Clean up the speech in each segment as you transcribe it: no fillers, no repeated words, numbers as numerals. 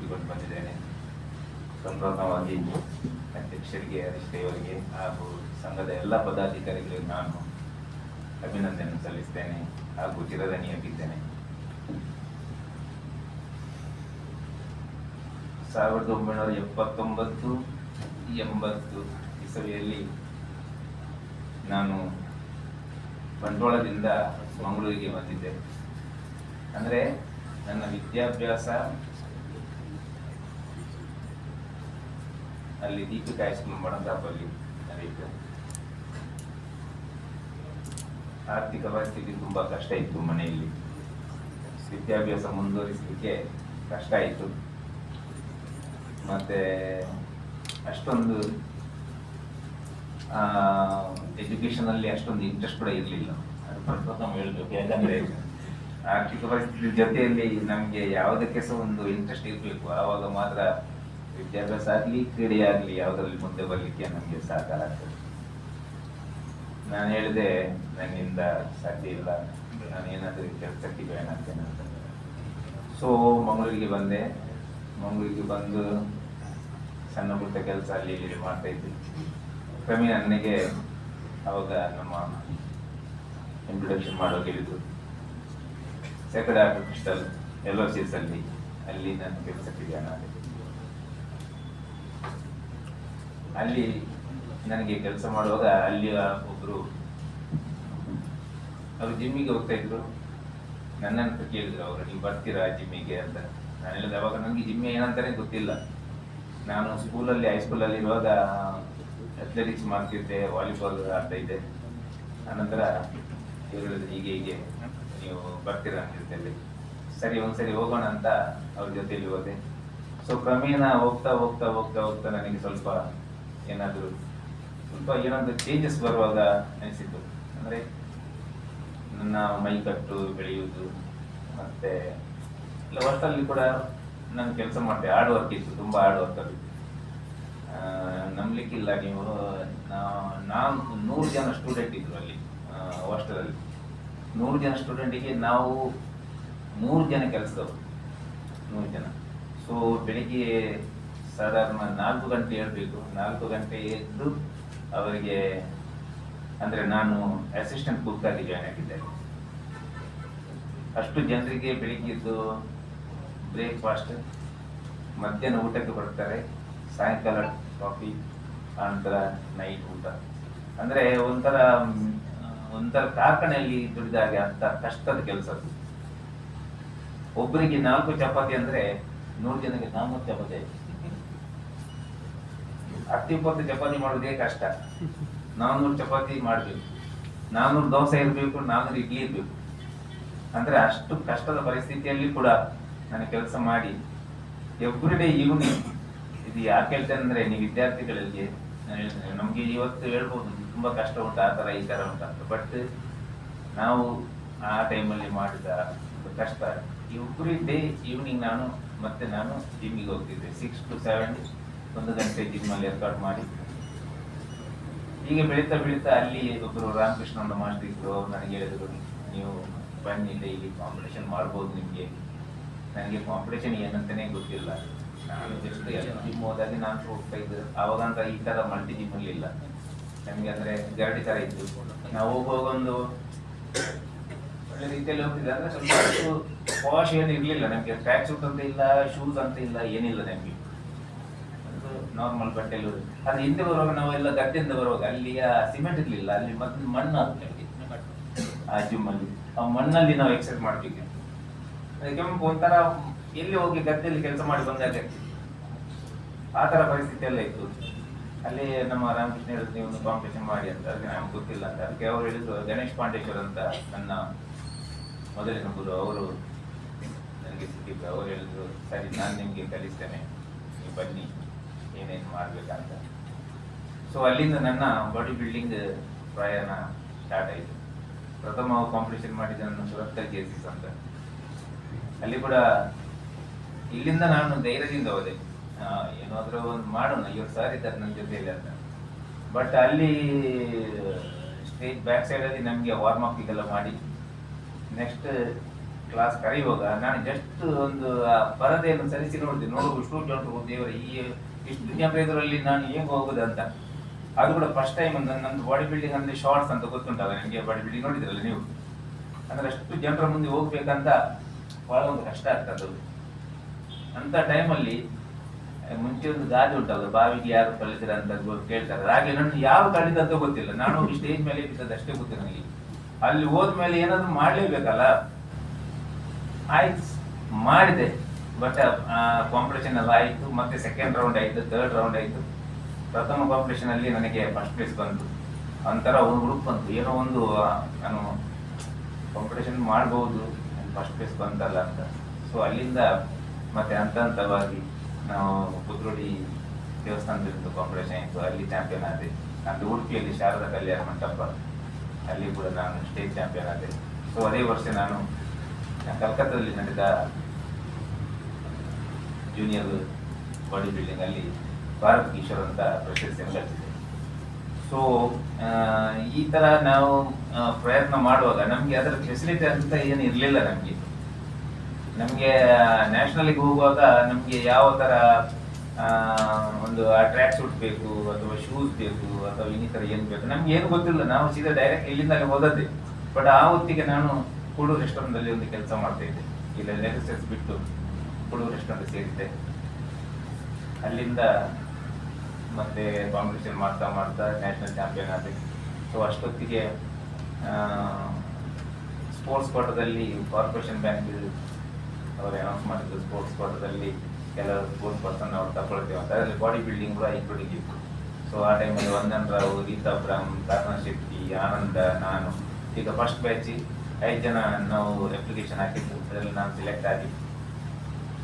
ಮುಗಿಸಿಕೊಂಡು ಬಂದಿದ್ದೇನೆ. ಸಂಪೂರ್ಣವಾಗಿ ಅಧ್ಯಕ್ಷರಿಗೆ, ಹರೀಶ್ಯವರಿಗೆ ಹಾಗೂ ಸಂಘದ ಎಲ್ಲ ಪದಾಧಿಕಾರಿಗಳಿಗೆ ನಾನು ಅಭಿನಂದನೆ ಸಲ್ಲಿಸ್ತೇನೆ ಹಾಗೂ ಚಿರಋಣಿಯಾಗಿದ್ದೇನೆ. 1979-80 ಇಸವಿಯಲ್ಲಿ ನಾನು ಬಂಟ್ವಾಳದಿಂದ ಮಂಗಳೂರಿಗೆ ಬಂದಿದ್ದೆ. ಅಂದರೆ ನನ್ನ ವಿದ್ಯಾಭ್ಯಾಸ ಅಲ್ಲಿ ದೀಪಿಕಾ ಹೈಸ್ಕೂಲ್ ಮಡಂತಾಪಲ್ಲಿ ನಡೆಯಿತು. ಆರ್ಥಿಕ ಪರಿಸ್ಥಿತಿ ತುಂಬ ಕಷ್ಟ ಇತ್ತು, ಮನೆಯಲ್ಲಿ ವಿದ್ಯಾಭ್ಯಾಸ ಮುಂದುವರಿಸಲಿಕ್ಕೆ ಕಷ್ಟ ಆಯಿತು. ಮತ್ತೆ ಅಷ್ಟೊಂದು ಎಜುಕೇಷನಲ್ಲಿ ಅಷ್ಟೊಂದು ಇಂಟ್ರೆಸ್ಟ್ ಕೂಡ ಇರಲಿಲ್ಲ, ಅದು ಪ್ರಥಮ ಹೇಳ್ಬೇಕು. ಯಾಕಂದರೆ ಆರ್ಥಿಕ ಪರಿಸ್ಥಿತಿ ಜೊತೆಯಲ್ಲಿ ನಮಗೆ ಯಾವುದಕ್ಕೆ ಸಹ ಒಂದು ಇಂಟ್ರೆಸ್ಟ್ ಇರಬೇಕು, ಆವಾಗ ಮಾತ್ರ ವಿದ್ಯಾಭ್ಯಾಸ ಆಗಲಿ ಕ್ರೀಡೆ ಆಗಲಿ ಯಾವುದರಲ್ಲಿ ಮುಂದೆ ಬರಲಿಕ್ಕೆ ನಮಗೆ ಸಹಕಾರ ಆಗ್ತದೆ. ನಾನು ಹೇಳಿದೆ ನನ್ನಿಂದ ಸಾಧ್ಯ ಇಲ್ಲ, ನಾನು ಏನಾದರೂ ಕೆಲಸಕ್ಕೆ ಜಾಯ್ನ್ ಆಗ್ತೇನೆ ಅಂತ. ಸೊ ಮಂಗಳೂರಿಗೆ ಬಂದೆ. ಮಂಗಳೂರಿಗೆ ಬಂದು ಸಣ್ಣ ಪುಟ್ಟ ಕೆಲಸ ಅಲ್ಲಿ ಇಲ್ಲಿ ಮಾಡ್ತಾ ಇದ್ದೆ. ಕ್ರಮೇಣ ನನಗೆ ಅವಾಗ ನಮ್ಮ ಇಂಟ್ರೊಡಕ್ಷನ್ ಮಾಡೋಕೆ ಹೇಳಿದ್ರು. ಸೆಕೆಂಡ್ ಆರ್ಟಿಫಿಷಿಯಲ್ LOCs ಅಲ್ಲಿ ನಾನು ಕೆಲಸಕ್ಕೆ ಜಾಯ್ನ್ ಆದೆ. ಅಲ್ಲಿ ನನಗೆ ಕೆಲಸ ಮಾಡುವಾಗ ಅಲ್ಲಿ ಒಬ್ರು ಅವರು ಜಿಮ್ಮಿಗೆ ಹೋಗ್ತಾ ಇದ್ರು. ನನ್ನಂತ ಕೇಳಿದ್ರು ಅವರು, ನೀವು ಬರ್ತೀರಾ ಜಿಮ್ಮಿಗೆ ಅಂತ. ನಾನು ಹೇಳಿದೆ ಅವಾಗ ನನಗೆ ಜಿಮ್ಮಿ ಏನಂತಾನೆ ಗೊತ್ತಿಲ್ಲ. ನಾನು ಸ್ಕೂಲಲ್ಲಿ ಹೈಸ್ಕೂಲಲ್ಲಿ ಇರುವಾಗ ಅಥ್ಲೆಟಿಕ್ಸ್ ಮಾಡ್ತಿದ್ದೆ, ವಾಲಿಬಾಲ್ ಆಡ್ತಾ ಇದ್ದೆ. ಆನಂತರ ಹೇಳಿದ್ರು ಹೀಗೆ ನೀವು ಬರ್ತೀರಾ ಅಂತ ಜೊತೆಯಲ್ಲಿ. ಸರಿ ಒಂದ್ಸರಿ ಹೋಗೋಣ ಅಂತ ಅವ್ರ ಜೊತೆಯಲ್ಲಿ ಹೋದೆ. ಸೊ ಕ್ರಮೇಣ ಹೋಗ್ತಾ ನನಗೆ ಸ್ವಲ್ಪ ಏನಾದರೂ ಚೇಂಜಸ್ ಬರುವಾಗ ಅನಿಸಿತು. ಅಂದರೆ ನನ್ನ ಮೈಕಟ್ಟು ಬೆಳೆಯುವುದು, ಮತ್ತೆ ವರ್ಷದಲ್ಲಿ ಕೂಡ ನಾನು ಕೆಲಸ ಮಾಡ್ತೆ. ಹಾರ್ಡ್ ವರ್ಕ್ ಇತ್ತು, ತುಂಬ ಹಾರ್ಡ್ ವರ್ಕ್ ಅದು. ನಂಬಲಿಕ್ಕಿಲ್ಲ ನೀವು, ನಾನು 100 ಜನ ಸ್ಟೂಡೆಂಟ್ ಇದ್ರು ಅಲ್ಲಿ ಹಾಸ್ಟೆಲಲ್ಲಿ. 100 ಜನ ಸ್ಟೂಡೆಂಟಿಗೆ ನಾವು 3 ಜನ ಕೆಲಸದವರು, 100 ಜನ. ಸೊ ಬೆಳಿಗ್ಗೆ ಸಾಧಾರಣ 4 ಗಂಟೆ ಹೇಳ್ಬೇಕು. 4 ಗಂಟೆ ಎದ್ದು ಅವರಿಗೆ, ಅಂದರೆ ನಾನು ಅಸಿಸ್ಟೆಂಟ್ ಕುಕ್ ಆಗಿ ಜಾಯ್ನ್ ಆಗಿದ್ದೆ. ಅಷ್ಟು ಜನರಿಗೆ ಬೆಳಿಗ್ಗೆದ್ದು ಬ್ರೇಕ್ಫಾಸ್ಟ್, ಮಧ್ಯಾಹ್ನ ಊಟಕ್ಕೆ ಬರ್ತಾರೆ, ಸಾಯಂಕಾಲ ಕಾಫಿ, ಆನಂತರ ನೈಟ್ ಊಟ. ಅಂದರೆ ಒಂಥರ ಕಾರ್ಖಾನೆಯಲ್ಲಿ ದುಡಿದಾಗ ಅಂತ ಕಷ್ಟದ ಕೆಲಸ. ಒಬ್ಬರಿಗೆ 4 ಚಪಾತಿ ಅಂದರೆ 100 ಜನಕ್ಕೆ 400 ಚಪಾತಿ. 10-20 ಚಪಾತಿ ಮಾಡೋದೇ ಕಷ್ಟ. 400 ಚಪಾತಿ ಮಾಡಬೇಕು, 400 ದೋಸೆ ಇರಬೇಕು, 400 ಇಡ್ಲಿ ಇರಬೇಕು. ಅಂದರೆ ಅಷ್ಟು ಕಷ್ಟದ ಪರಿಸ್ಥಿತಿಯಲ್ಲಿ ಕೂಡ ನಾನು ಕೆಲಸ ಮಾಡಿ ಎವ್ರಿ ಡೇ ಈವ್ನಿಂಗ್. ಇದು ಯಾಕೆ ಹೇಳ್ತೇನೆ ಅಂದರೆ, ನೀವು ವಿದ್ಯಾರ್ಥಿಗಳಿಗೆ ನಾನು ಹೇಳ್ತೇನೆ, ನಮಗೆ ಇವತ್ತು ಹೇಳ್ಬೋದು ತುಂಬ ಕಷ್ಟ ಉಂಟು, ಆ ಥರ ಈ ಥರ ಉಂಟಂತ. ಬಟ್ ನಾವು ಆ ಟೈಮಲ್ಲಿ ಮಾಡಿದ ಕಷ್ಟ, ಎವ್ರಿ ಡೇ ಈವ್ನಿಂಗ್ ನಾನು ಜಿಮ್ಮಿಗೆ ಹೋಗ್ತಿದ್ದೆ. 6 to 7 1 ಗಂಟೆ ಜಿಮ್ಮಲ್ಲಿ ವರ್ಕೌಟ್ ಮಾಡಿ. ಹೀಗೆ ಬೆಳೀತಾ ಅಲ್ಲಿ ಒಬ್ಬರು ರಾಮಕೃಷ್ಣ ಅಂತ ಮಾಸ್ಟರ್ ಇದ್ರು. ನನಗೆ ಹೇಳಿದ್ರು, ನೀವು ಬನ್ನಿ ಡೈಲಿ ಕಾಂಪಿಟೇಷನ್ ಮಾಡ್ಬೋದು ನಿಮಗೆ. ನನಗೆ ಕಾಂಪಿಟೇಷನ್ ಏನಂತಲೇ ಗೊತ್ತಿಲ್ಲ. ನಾನು ಜಸ್ಟ್ ಜಿಮ್ ಹೋದಾಗ ನಾನು ಹೋಗ್ತಾ ಇದ್ದೆ. ಆವಾಗಂತ ಈ ಥರ ಮಲ್ಟಿ ಜಿಮ್ ಇರಲಿಲ್ಲ ನಮಗೆ. ಅಂದರೆ ಗರಡಿ ಥರ ಇತ್ತು. ನಾವು ಹೋಗುವಾಗ ಒಂದು ಒಳ್ಳೆ ರೀತಿಯಲ್ಲಿ ಹೋಗ್ತಿದ್ದೆ. ಅಂದರೆ ಸ್ವಲ್ಪ ವಾಶ್ ಏನು ಇರಲಿಲ್ಲ ನಮಗೆ. ಟ್ರ್ಯಾಕ್ ಸೂಟ್ ಅಂತ ಇಲ್ಲ, ಶೂಸ್ ಅಂತ ಇಲ್ಲ, ಏನಿಲ್ಲ ನಮಗೆ. ಅದು ನಾರ್ಮಲ್ ಬಟ್ಟೆಯಲ್ಲಿ. ಅದು ಹಿಂದೆ ಬರುವಾಗ ನಾವೆಲ್ಲ ಗದ್ದೆಯಿಂದ ಬರುವಾಗ ಅಲ್ಲಿ ಸಿಮೆಂಟ್ ಇರಲಿಲ್ಲ, ಅಲ್ಲಿ ಮತ್ತೆ ಮಣ್ಣು ಆಗ್ತದೆ ಆ ಜಿಮ್ಮಲ್ಲಿ. ಆ ಮಣ್ಣಲ್ಲಿ ನಾವು ಎಕ್ಸರ್ಸೈಸ್ ಮಾಡ್ತೀವಿ. ಅದಕ್ಕೆ ಒಂಥರ ಎಲ್ಲಿ ಹೋಗಿ ಗದ್ದೆಯಲ್ಲಿ ಕೆಲಸ ಮಾಡಿ ಬಂದಾಗ ಆ ಥರ ಪರಿಸ್ಥಿತಿ ಎಲ್ಲ ಇತ್ತು. ಅಲ್ಲಿ ನಮ್ಮ ರಾಮಕೃಷ್ಣ ಹೇಳಿದ್ರು, ನೀವು ಒಂದು ಕಾಂಪಿಟೇಷನ್ ಮಾಡಿ ಅಂತ. ಅದಕ್ಕೆ ನಮ್ಗೆ ಗೊತ್ತಿಲ್ಲ ಅಂತ. ಅದಕ್ಕೆ ಅವ್ರು ಹೇಳಿದ್ರು, ಗಣೇಶ್ ಪಾಂಡೇಶ್ವರ್ ಅಂತ ನನ್ನ ಮೊದಲಿನ ಗುರು, ಅವರು ನನಗೆ ಸಿಕ್ಕಿದ್ರು. ಅವ್ರು ಹೇಳಿದ್ರು, ಸರಿ ನಾನು ನಿಮಗೆ ಕಲಿಸ್ತೇನೆ, ನೀವು ಬನ್ನಿ ಏನೇನು ಮಾಡಬೇಕಂತ. ಸೊ ಅಲ್ಲಿಂದ ನನ್ನ ಬಾಡಿ ಬಿಲ್ಡಿಂಗ್ ಪ್ರಯಾಣ ಸ್ಟಾರ್ಟ್ ಆಯಿತು. ಪ್ರಥಮ ಕಾಂಪಿಟೇಷನ್ ಮಾಡಿದ ನನ್ನ ಸುರತ್ಕಲ್ JCS ಅಂತ. ಅಲ್ಲಿ ಕೂಡ ಇಲ್ಲಿಂದ ನಾನು ಧೈರ್ಯದಿಂದ ಹೋದೆ, ಏನಾದರೂ ಒಂದು ಮಾಡೋಣ, ಇವ್ರು ಸರ್ ಇದ್ದಾರೆ ನನ್ನ ಜೊತೆಯಲ್ಲಿ ಅಂತ. ಬಟ್ ಅಲ್ಲಿ ಸ್ಟೇಜ್ ಬ್ಯಾಕ್ ಸೈಡಲ್ಲಿ ನಮಗೆ ವಾರ್ಮ್ ಅಪ್ ಇದೆಲ್ಲ ಮಾಡಿ ನೆಕ್ಸ್ಟ್ ಕ್ಲಾಸ್ ಕರೆಯುವಾಗ ನಾನು ಜಸ್ಟ್ ಒಂದು ಆ ಪರದೆಯನ್ನು ಸರಿಸಿ ನೋಡಿದೆ, ನೋಡುವ ಇಷ್ಟು ಜನರು ದೇವರ ಇಷ್ಟು ಜನರಲ್ಲಿ ನಾನು ಹೆಂಗೆ ಹೋಗುದು ಅಂತ. ಅದು ಕೂಡ ಫಸ್ಟ್ ಟೈಮ್ ನಂದು ಬಾಡಿ ಬಿಲ್ಡಿಂಗ್ ಅಂದ್ರೆ ಶಾರ್ಟ್ಸ್ ಅಂತ ಗೊತ್ತುಂಟಲ್ಲ ನನಗೆ, ಬಾಡಿ ಬಿಲ್ಡಿಂಗ್ ನೋಡಿದ್ರಲ್ಲ ನೀವು, ಅಂದ್ರೆ ಅಷ್ಟು ಜನರ ಮುಂದೆ ಹೋಗ್ಬೇಕಂತ ಬಹಳ ಒಂದು ಕಷ್ಟ ಆಗ್ತದೆ. ಅಂತ ಟೈಮಲ್ಲಿ ಮುಂಚೆ ಒಂದು ಗಾದೆ ಉಂಟಲ್ಲ, ಬಾವಿಗೆ ಯಾರು ಕಲಿತೀರ ಅಂತ ಕೇಳ್ತಾರೆ, ಹಾಗೆ ನನ್ನ ಯಾವ ಕಲಿದಂತ ಗೊತ್ತಿಲ್ಲ, ನಾನು ಸ್ಟೇಜ್ ಮೇಲೆ ಬಿದ್ದದ್ದು ಅಷ್ಟೇ ಗೊತ್ತಿಲ್ಲ ನನಗೆ. ಅಲ್ಲಿ ಹೋದ್ಮೇಲೆ ಏನಾದ್ರು ಮಾಡ್ಲೇಬೇಕಲ್ಲ, ಆಯ್ತು ಮಾಡಿದೆ. ಬಟ್ ಕಾಂಪಿಟೇಷನ್ ಎಲ್ಲ ಆಯ್ತು, ಮತ್ತೆ ಸೆಕೆಂಡ್ ರೌಂಡ್ ಆಯ್ತು, ಥರ್ಡ್ ರೌಂಡ್ ಆಯ್ತು. ಪ್ರಥಮ ಕಾಂಪಿಟೇಷನ್ ಅಲ್ಲಿ ನನಗೆ ಫಸ್ಟ್ ಪ್ಲೇಸ್ ಬಂತು. ಒಂಥರ ಒಂದು ಗ್ರೂಪ್ ಬಂತು, ಏನೋ ಒಂದು ನಾನು ಕಾಂಪಿಟೇಷನ್ ಮಾಡ್ಬೋದು, ಫಸ್ಟ್ ಪ್ಲೇಸ್ ಬಂತಲ್ಲ ಅಂತ. ಸೊ ಅಲ್ಲಿಂದ ಮತ್ತೆ ಹಂತ ಹಂತವಾಗಿ ನಾವು ಕುದ್ರೋಡಿ ದೇವಸ್ಥಾನದಲ್ಲಿದ್ದು ಕಾಂಪಿಟೇಷನ್ ಇತ್ತು, ಅಲ್ಲಿ ಚಾಂಪಿಯನ್ ಆದೆ. ಅದು ಉಡುಪಿಯಲ್ಲಿ ಶಾರದಾ ಕಲ್ಯಾಣ ಮಂಟಪ, ಅಲ್ಲಿ ಕೂಡ ನಾನು ಸ್ಟೇಟ್ ಚಾಂಪಿಯನ್ ಆದೆ. ಸೊ ಅದೇ ವರ್ಷ ನಾನು ಕಲ್ಕತ್ತಾದಲ್ಲಿ ನಡೆದ ಜೂನಿಯರ್ ಬಾಡಿ ಬಿಲ್ಡಿಂಗ್ ಅಲ್ಲಿ ಭಾರತ್ ಕಿಶೋರ್ ಅಂತ ಪ್ರಶಸ್ತಿಯನ್ನು ಗಳಿಸಿದೆ. ಸೊ ಈ ತರ ನಾವು ಪ್ರಯತ್ನ ಮಾಡುವಾಗ ನಮ್ಗೆ ಅದರ ಫೆಸಿಲಿಟಿ ಅಂತ ಏನು ಇರಲಿಲ್ಲ. ನಮ್ಗೆ ನ್ಯಾಷನಲ್ಗೆ ಹೋಗುವಾಗ ನಮ್ಗೆ ಯಾವ ತರ ಒಂದು ಟ್ರ್ಯಾಕ್ ಸೂಟ್ ಬೇಕು ಅಥವಾ ಶೂಸ್ ಬೇಕು ಅಥವಾ ಇನ್ನಿತರ ಏನ್ ಬೇಕು ನಮ್ಗೆ ಏನು ಗೊತ್ತಿಲ್ಲ. ನಾವು ಸೀದಾ ಡೈರೆಕ್ಟ್ ಇಲ್ಲಿಂದಲೇ ಹೋದದ್ದೇ. ಬಟ್ ಆ ಹೊತ್ತಿಗೆ ನಾನು ಕೂಡೂರು ರೆಸ್ಟೋರೆಂಟ್ ಅಲ್ಲಿ ಒಂದು ಕೆಲಸ ಮಾಡ್ತಾ ಇದ್ದೆ. ಇಲ್ಲ ಲೆಕ್ಚರ್ಸ್ ಬಿಟ್ಟು ಕೂಡೂರು ರೆಸ್ಟೋರೆಂಟ್ ಸೇರಿದ್ದೆ. ಅಲ್ಲಿಂದ ಮತ್ತೆ ಕಾಂಪಿಟೇಷನ್ ಮಾಡ್ತಾ ಮಾಡ್ತಾ ನ್ಯಾಷನಲ್ ಚಾಂಪಿಯನ್ ಆದೆ. ಸೊ ಅಷ್ಟೊತ್ತಿಗೆ ಸ್ಪೋರ್ಟ್ಸ್ ಕೋಟದಲ್ಲಿ ಕಾರ್ಪೊರೇಷನ್ ಬ್ಯಾಂಕ್ ಅವರು ಅನೌನ್ಸ್ ಮಾಡಿದ್ರು, ಸ್ಪೋರ್ಟ್ಸ್ ಕೋಟದಲ್ಲಿ ಕೆಲವು ಸ್ಪೋರ್ಟ್ಸ್ ಪರ್ಸನ್ ಅವ್ರು ತಗೊಳ್ತೇವೆ ಅಂತ. ಅದರಲ್ಲಿ ಬಾಡಿ ಬಿಲ್ಡಿಂಗ್ ಕೂಡ ಇನ್ಕ್ಲೂಡಿಂಗ್ ಇತ್ತು. ಸೊ ಆ ಟೈಮಲ್ಲಿ ವಂದನ್ ರಾವ್, ರೀತಾ ಬ್ರಹ್ಮ್, ಕರ್ಣ ಶೆಟ್ಟಿ, ಆನಂದ, ನಾನು ಈಗ ಫಸ್ಟ್ ಬ್ಯಾಚ್ 5 ಜನ ನಾವು ಅಪ್ಲಿಕೇಶನ್ ಹಾಕಿದ್ದು. ಅದರಲ್ಲಿ ನಾನು ಸೆಲೆಕ್ಟ್ ಆಗಿ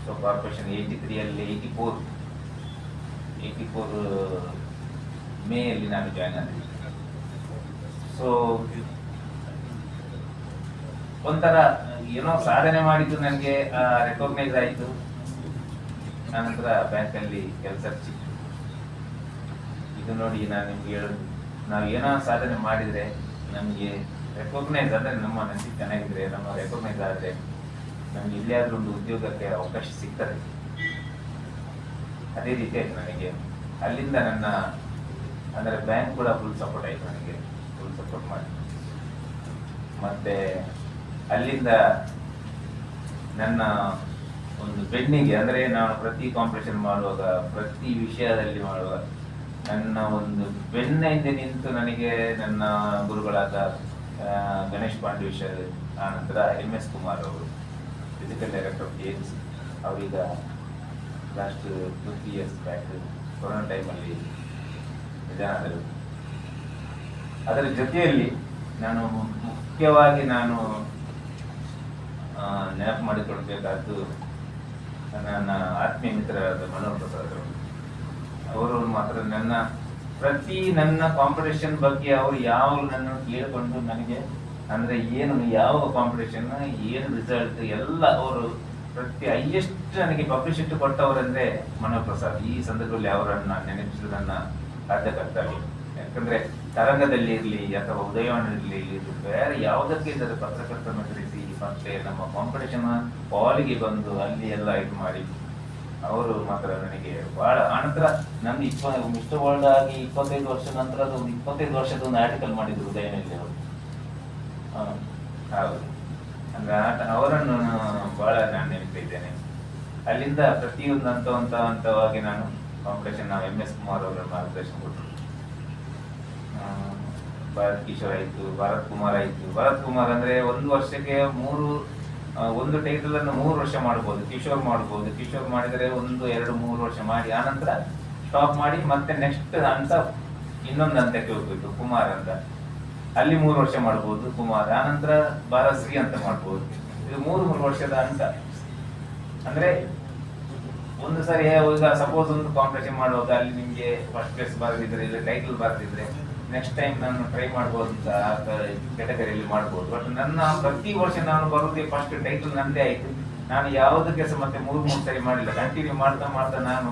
ಸೊ ಕಾರ್ಪೊರೇಷನ್ 83 84 ಮೇಯಲ್ಲಿ ನಾನು ಜಾಯ್ನ್ ಆದೆ. ಸೊ ಒಂಥರ ಏನೋ ಸಾಧನೆ ಮಾಡಿದ್ದು ನನಗೆ ರೆಕಾಗ್ನೈಸ್ ಆಯಿತು. ಆನಂತರ ಬ್ಯಾಂಕಲ್ಲಿ ಕೆಲಸ ಸಿಕ್ತು. ಇದು ನೋಡಿ ನಾನು ನಿಮ್ಗೆ ಹೇಳೋದು, ನಾವು ಏನೋ ಸಾಧನೆ ಮಾಡಿದರೆ ನಮಗೆ ರೆಕಾಗ್ನೈಸ್ ಆದರೆ, ನಮ್ಮ ನಸೀಬು ಚೆನ್ನಾಗಿದ್ರೆ, ನಮ್ಮ ರೆಕಾಗ್ನೈಸ್ ಆದರೆ ನಮ್ಗೆ ಇಲ್ಲಿಯಾದ್ರೂ ಒಂದು ಉದ್ಯೋಗಕ್ಕೆ ಅವಕಾಶ ಸಿಗ್ತದೆ. ಅದೇ ರೀತಿ ಆಯ್ತು ನನಗೆ. ಅಲ್ಲಿಂದ ನನ್ನ ಅಂದರೆ ಬ್ಯಾಂಕ್ ಕೂಡ ಫುಲ್ ಸಪೋರ್ಟ್ ಆಯಿತು ನನಗೆ, ಫುಲ್ ಸಪೋರ್ಟ್ ಮಾಡಿ. ಮತ್ತೆ ಅಲ್ಲಿಂದ ನನ್ನ ಒಂದು ಬೆನ್ನಿಗೆ ಅಂದರೆ ನಾನು ಪ್ರತಿ ಕಾಂಪಿಟೇಷನ್ ಮಾಡುವಾಗ, ಪ್ರತಿ ವಿಷಯದಲ್ಲಿ ಮಾಡುವಾಗ ನನ್ನ ಒಂದು ಬೆನ್ನಿಂದ ನಿಂತು ನನಗೆ ನನ್ನ ಗುರುಗಳಾದ ಗಣೇಶ್ ಪಾಂಡೇಶ್ವರ್, ಆನಂತರ MS ಕುಮಾರ್ ಅವರು, ಫಿಸಿಕಲ್ ಡೈರೆಕ್ಟರ್ ಆಫ್ ಗೇಮ್ಸ್, ಅವರೀಗ ಲಾಸ್ಟ್ 2-3 years ಬ್ಯಾಕ್ ಕೊರೋನಾ ಟೈಮಲ್ಲಿ ನಿಧನರಾದರು. ಅದರ ಜೊತೆಯಲ್ಲಿ ನಾನು ಮುಖ್ಯವಾಗಿ ನೆನಪು ಮಾಡಿಕೊಡ್ಬೇಕಾದ್ದು ನನ್ನ ಆತ್ಮೀಯ ಮಿತ್ರರಾದ ಮನೋಹರ್ ಪ್ರಸಾದ್ ಅವರು ಮಾತ್ರ ನನ್ನ ಕಾಂಪಿಟೇಷನ್ ಬಗ್ಗೆ ಅವರು ಯಾವ ನನ್ನ ಕೇಳಿಕೊಂಡು ನನಗೆ ಅಂದ್ರೆ ಏನು ಯಾವ ಕಾಂಪಿಟೇಷನ್ ಏನು ರಿಸಲ್ಟ್ ಎಲ್ಲ ಅವರು ಪ್ರತಿ ಹೈಯೆಸ್ಟ್ ನನಗೆ ಪಬ್ಲಿಸಿಟಿ ಕೊಟ್ಟವರಂದ್ರೆ ಮನೋಹರ್ ಪ್ರಸಾದ್. ಈ ಸಂದರ್ಭದಲ್ಲಿ ಅವರನ್ನ ನೆನಪಿಸಲು ನನ್ನ ಸಾಧ್ಯ ಕರ್ತವ್ಯ. ಯಾಕಂದ್ರೆ ತರಂಗದಲ್ಲಿ ಇರಲಿ ಅಥವಾ ಉದಯವಾಣಿ ಇರಲಿ, ಬೇರೆ ಯಾವುದಕ್ಕೆ ಇದ್ದರೆ ಪತ್ರಕರ್ತರನ್ನು ಕರೆಸಿ ಮತ್ತೆ ನಮ್ಮ ಕಾಂಪಿಟೇಷನ್ ಹಾಲಿಗೆ ಬಂದು ಅಲ್ಲಿ ಎಲ್ಲ ಇದು ಮಾಡಿ ಅವರು ಮಾತ್ರ ನನಗೆ ಬಹಳ. ಆನಂತರ ನನ್ನ ಮಿಸ್ಟರ್ ವರ್ಲ್ಡ್ ಆಗಿ 25 ವರ್ಷ ನಂತರ ಒಂದು 25 ವರ್ಷದ ಒಂದು ಆರ್ಟಿಕಲ್ ಮಾಡಿದ್ರು ಉದಯನಲ್ಲಿ ಅವರು. ಹೌದು, ಅಂದ್ರೆ ಅವರನ್ನು ಬಹಳ ನಾನು ನೆನಪಿದ್ದೇನೆ. ಅಲ್ಲಿಂದ ಪ್ರತಿಯೊಂದು ಹಂತವಾಗಿ ನಾನು ಕಾಂಪಿಟೇಷನ್ ನಾವು MS ಕುಮಾರ್ ಅವರ ಮಾರ್ಗದರ್ಶನ ಕೊಟ್ಟರು. ಭಾರತ್ ಕಿಶೋರ್ ಆಯ್ತು, ಭಾರತ್ ಕುಮಾರ್ ಆಯ್ತು. ಭಾರತ್ ಕುಮಾರ್ ಅಂದ್ರೆ ಒಂದು ವರ್ಷಕ್ಕೆ ಒಂದು ಟೈಟಲ್ ಅನ್ನು 3 ವರ್ಷ ಮಾಡ್ಬೋದು. ಕಿಶೋರ್ ಮಾಡ್ಬೋದು, ಕಿಶೋರ್ ಮಾಡಿದರೆ 1, 2, 3 ವರ್ಷ ಮಾಡಿ ಆನಂತರ ಸ್ಟಾಪ್ ಮಾಡಿ ಮತ್ತೆ ನೆಕ್ಸ್ಟ್ ಹಂತ ಇನ್ನೊಂದು ಹಂತಕ್ಕೆ ಹೋಗ್ಬೇಕು ಕುಮಾರ್ ಅಂತ, ಅಲ್ಲಿ 3 ವರ್ಷ ಮಾಡ್ಬೋದು ಕುಮಾರ್. ಆನಂತರ ಭಾರಶ್ರೀ ಅಂತ ಮಾಡ್ಬೋದು. ಇದು 3 ವರ್ಷದ ಹಂತ. ಅಂದ್ರೆ ಒಂದು ಸಾರಿ ಈಗ ಸಪೋಸ್ ಒಂದು ಕಾಂಪಿಟೇಷನ್ ಮಾಡುವಾಗ ಅಲ್ಲಿ ನಿಮ್ಗೆ ಫಸ್ಟ್ ಪ್ಲೇಸ್ ಬರದಿದ್ರೆ, ಇಲ್ಲ ಟೈಟಲ್ ಬರದಿದ್ರೆ, ನೆಕ್ಸ್ಟ್ ಟೈಮ್ ನಾನು ಟ್ರೈ ಮಾಡ್ಬೋದು ಅಂತ ಕ್ಯಾಟಗರಿಯಲ್ಲಿ ಮಾಡ್ಬೋದು. ಬಟ್ ನನ್ನ ಪ್ರತಿ ವರ್ಷ ನಾನು ಬರೋದೇ ಫಸ್ಟ್ ಟೈಟಲ್ ನಂದೇ ಆಯ್ತು. ನಾನು ಯಾವುದಕ್ಕೆ ಸಹ ಮತ್ತೆ 3 ಸರಿ ಮಾಡಿಲ್ಲ. ಕಂಟಿನ್ಯೂ ಮಾಡ್ತಾ ನಾನು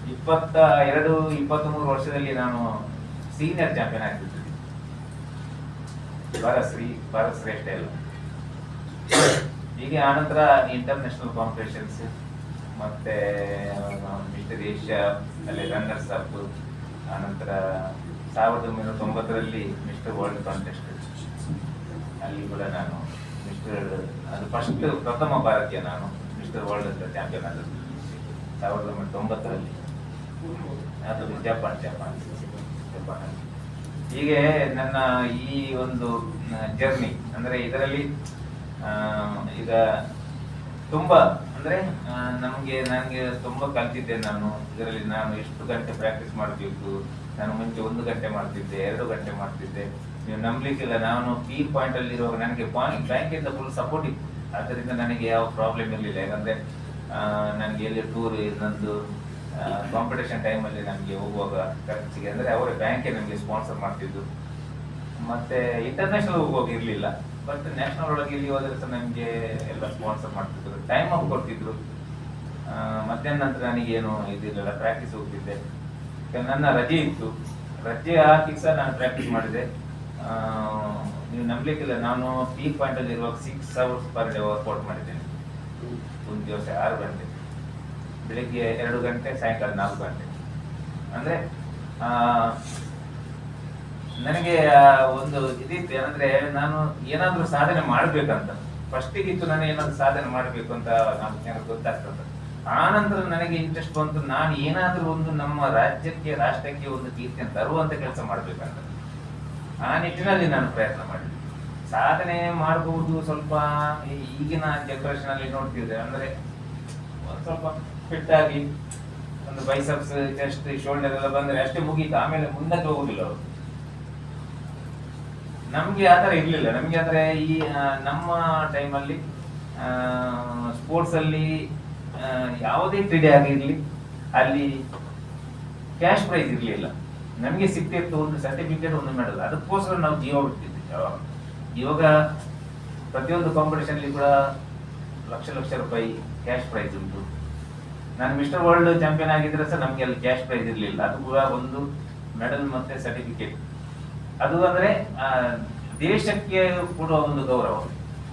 22-23 ವರ್ಷದಲ್ಲಿ ನಾನು ಸೀನಿಯರ್ ಚಾಂಪಿಯನ್ ಆಗ್ತಿದ್ದೆ. ಭಾರಶ್ರೀ ಅಷ್ಟೇ ಅಲ್ಲ, ಈಗ ಹೀಗೆ ಆನಂತರ ಇಂಟರ್ನ್ಯಾಷನಲ್ ಕಾಂಪಿಟೇಷನ್ಸ್ ಮತ್ತೆ ಮಿಸ್ಟರ್ ಏಷ್ಯಾ ಅಲ್ಲಿ ರನ್ನರ್ಸ್ ಅಪ್, ಆನಂತರ 1990ರಲ್ಲಿ ಮಿಸ್ಟರ್ ವರ್ಲ್ಡ್ ಕಾಂಟೆಸ್ಟ್, ಅಲ್ಲಿ ಕೂಡ ನಾನು ಅದು ಪ್ರಥಮ ಭಾರತೀಯ ನಾನು ಮಿಸ್ಟರ್ ವರ್ಲ್ಡ್ ಅಂತ ಚಾಂಪಿಯನ್ ಆದದ್ದು 1990ರಲ್ಲಿ. ಅದು ಜಪಾನ್. ಹೀಗೆ ನನ್ನ ಈ ಒಂದು ಜರ್ನಿ ಅಂದ್ರೆ ಇದರಲ್ಲಿ ಈಗ ತುಂಬಾ ಅಂದ್ರೆ ನನಗೆ ತುಂಬಾ ಕಲ್ತಿದ್ದೆ ನಾನು ಇದರಲ್ಲಿ. ನಾನು ಎಷ್ಟು ಗಂಟೆ ಪ್ರಾಕ್ಟೀಸ್ ಮಾಡಬೇಕು, ನಾನು ಮುಂಚೆ 1 ಗಂಟೆ ಮಾಡ್ತಿದ್ದೆ, 2 ಗಂಟೆ ಮಾಡ್ತಿದ್ದೆ. ನೀವು ನಂಬಲಿಕ್ಕಿಲ್ಲ, ನಾನು ಪೀಕ್ ಪಾಯಿಂಟ್ ಅಲ್ಲಿ ಇರುವಾಗ ನನಗೆ ಬ್ಯಾಂಕ್ ಇಂದ ಫುಲ್ ಸಪೋರ್ಟ್ ಇತ್ತು. ಆದ್ದರಿಂದ ನನಗೆ ಯಾವ ಪ್ರಾಬ್ಲಮ್ ಇರಲಿಲ್ಲ. ಯಾಕಂದ್ರೆ ನನಗೆ ಎಲ್ಲಿ ಟೂರ್ ನಂದು ಕಾಂಪಿಟೇಷನ್ ಟೈಮಲ್ಲಿ ನಮಗೆ ಹೋಗುವಾಗ ಖರ್ಚಿಗೆ ಅಂದ್ರೆ ಅವರೇ ಬ್ಯಾಂಕೇ ನಮಗೆ ಸ್ಪಾನ್ಸರ್ ಮಾಡ್ತಿದ್ದು. ಮತ್ತೆ ಇಂಟರ್ನ್ಯಾಷನಲ್ ಹೋಗುವಾಗ ಇರಲಿಲ್ಲ, ಬಟ್ ನ್ಯಾಷನಲ್ ಒಳಗೆ ಇಲ್ಲಿ ಹೋದ್ರೆ ಸಹ ನಮಗೆ ಎಲ್ಲ ಸ್ಪಾನ್ಸರ್ ಮಾಡ್ತಿದ್ರು, ಟೈಮ್ ಆಫ್ ಕೊಡ್ತಿದ್ರು. ಮಧ್ಯಾಹ್ನ ನಂತರ ನನಗೇನು ಇದಿರಲಿಲ್ಲ, ಪ್ರಾಕ್ಟೀಸ್ ಹೋಗ್ತಿದ್ದೆ. ನನ್ನ ರಜೆ ಇತ್ತು, ರಜೆ ಹಾಕಿ ಸಹ ನಾನು ಪ್ರಾಕ್ಟೀಸ್ ಮಾಡಿದೆ. ನೀವು ನಂಬಲಿಕ್ಕಿಲ್ಲ, ನಾನು ಪೀಕ್ ಪಾಯಿಂಟ್ ಅಲ್ಲಿ ಇರುವಾಗ 6 hours ಪರ್ ಡೇ ವರ್ಕೌಟ್ ಮಾಡಿದ್ದೇನೆ. ಒಂದು ದಿವಸ 6 ಗಂಟೆ, ಬೆಳಿಗ್ಗೆ 2 ಗಂಟೆ, ಸಾಯಂಕಾಲ 4 ಗಂಟೆ. ಅಂದ್ರೆ ನನಗೆ ಒಂದು ಇದಿತ್ತು, ಏನಂದ್ರೆ ನಾನು ಏನಾದ್ರೂ ಸಾಧನೆ ಮಾಡ್ಬೇಕಂತ ಫಸ್ಟಿಗಿತ್ತು. ನಾನು ಏನಾದ್ರು ಸಾಧನೆ ಮಾಡ್ಬೇಕು ಅಂತ ನಮ್ಗೆ ಗೊತ್ತಾಗ್ತದೆ. ಆ ನಂತರ ನನಗೆ ಇಂಟ್ರೆಸ್ಟ್ ಬಂತು, ನಾನು ಏನಾದ್ರೂ ಒಂದು ನಮ್ಮ ರಾಜ್ಯಕ್ಕೆ, ರಾಷ್ಟ್ರಕ್ಕೆ ಒಂದು ಕೀರ್ತಿಯನ್ನು ತರುವಂತ ಕೆಲಸ ಮಾಡ್ಬೇಕಂತ. ಆ ನಿಟ್ಟಿನಲ್ಲಿ ನಾನು ಪ್ರಯತ್ನ ಮಾಡಿದೆ. ಸಾಧನೆ ಮಾಡಬಹುದು, ಸ್ವಲ್ಪ ಈಗಿನ ಜನರೇಷನ್ ಅಲ್ಲಿ ನೋಡ್ತಿದ್ದೆ ಅಂದ್ರೆ ಒಂದು ಸ್ವಲ್ಪ ಫಿಟ್ ಆಗಿ ಒಂದು ಬೈಸಪ್ಸ್, ಚೆಸ್ಟ್, ಶೋಲ್ಡರ್ ಎಲ್ಲ ಬಂದ್ರೆ ಅಷ್ಟೇ ಮುಗೀತು, ಆಮೇಲೆ ಮುಂದಕ್ಕೆ ಹೋಗುದಿಲ್ಲ ಅವರು. ನಮ್ಗೆ ಆತರ ಇರ್ಲಿಲ್ಲ. ನಮ್ಗೆ ಅಂದ್ರೆ ಈ ನಮ್ಮ ಟೈಮಲ್ಲಿ ಸ್ಪೋರ್ಟ್ಸ್ ಅಲ್ಲಿ ಯಾವುದೇ ಕ್ರೀಡೆ ಆಗಿರ್ಲಿ ಅಲ್ಲಿ ಕ್ಯಾಶ್ ಪ್ರೈಸ್ ಇರ್ಲಿಲ್ಲ. ನಮ್ಗೆ ಸಿಕ್ತಿತ್ತು ಒಂದು ಸರ್ಟಿಫಿಕೇಟ್, ಒಂದು ಮೆಡಲ್. ಅದಕ್ಕೋಸ್ಕರ ನಾವು ಜೀವ ಬಿಡ್ತಿದ್ವಿ. ಇವಾಗ ಪ್ರತಿಯೊಂದು ಕಾಂಪಿಟೇಷನ್ ಅಲ್ಲಿ ಕೂಡ ಲಕ್ಷ ರೂಪಾಯಿ ಕ್ಯಾಶ್ ಪ್ರೈಸ್ ಉಂಟು. ನಾನು ಮಿಸ್ಟರ್ ವರ್ಲ್ಡ್ ಚಾಂಪಿಯನ್ ಆಗಿದ್ರೆ ಸಹ ನಮ್ಗೆ ಅಲ್ಲಿ ಕ್ಯಾಶ್ ಪ್ರೈಸ್ ಇರ್ಲಿಲ್ಲ. ಅದು ಕೂಡ ಒಂದು ಮೆಡಲ್ ಮತ್ತೆ ಸರ್ಟಿಫಿಕೇಟ್. ಅದು ಅಂದ್ರೆ ದೇಶಕ್ಕೆ ಕೊಡುವ ಒಂದು ಗೌರವ.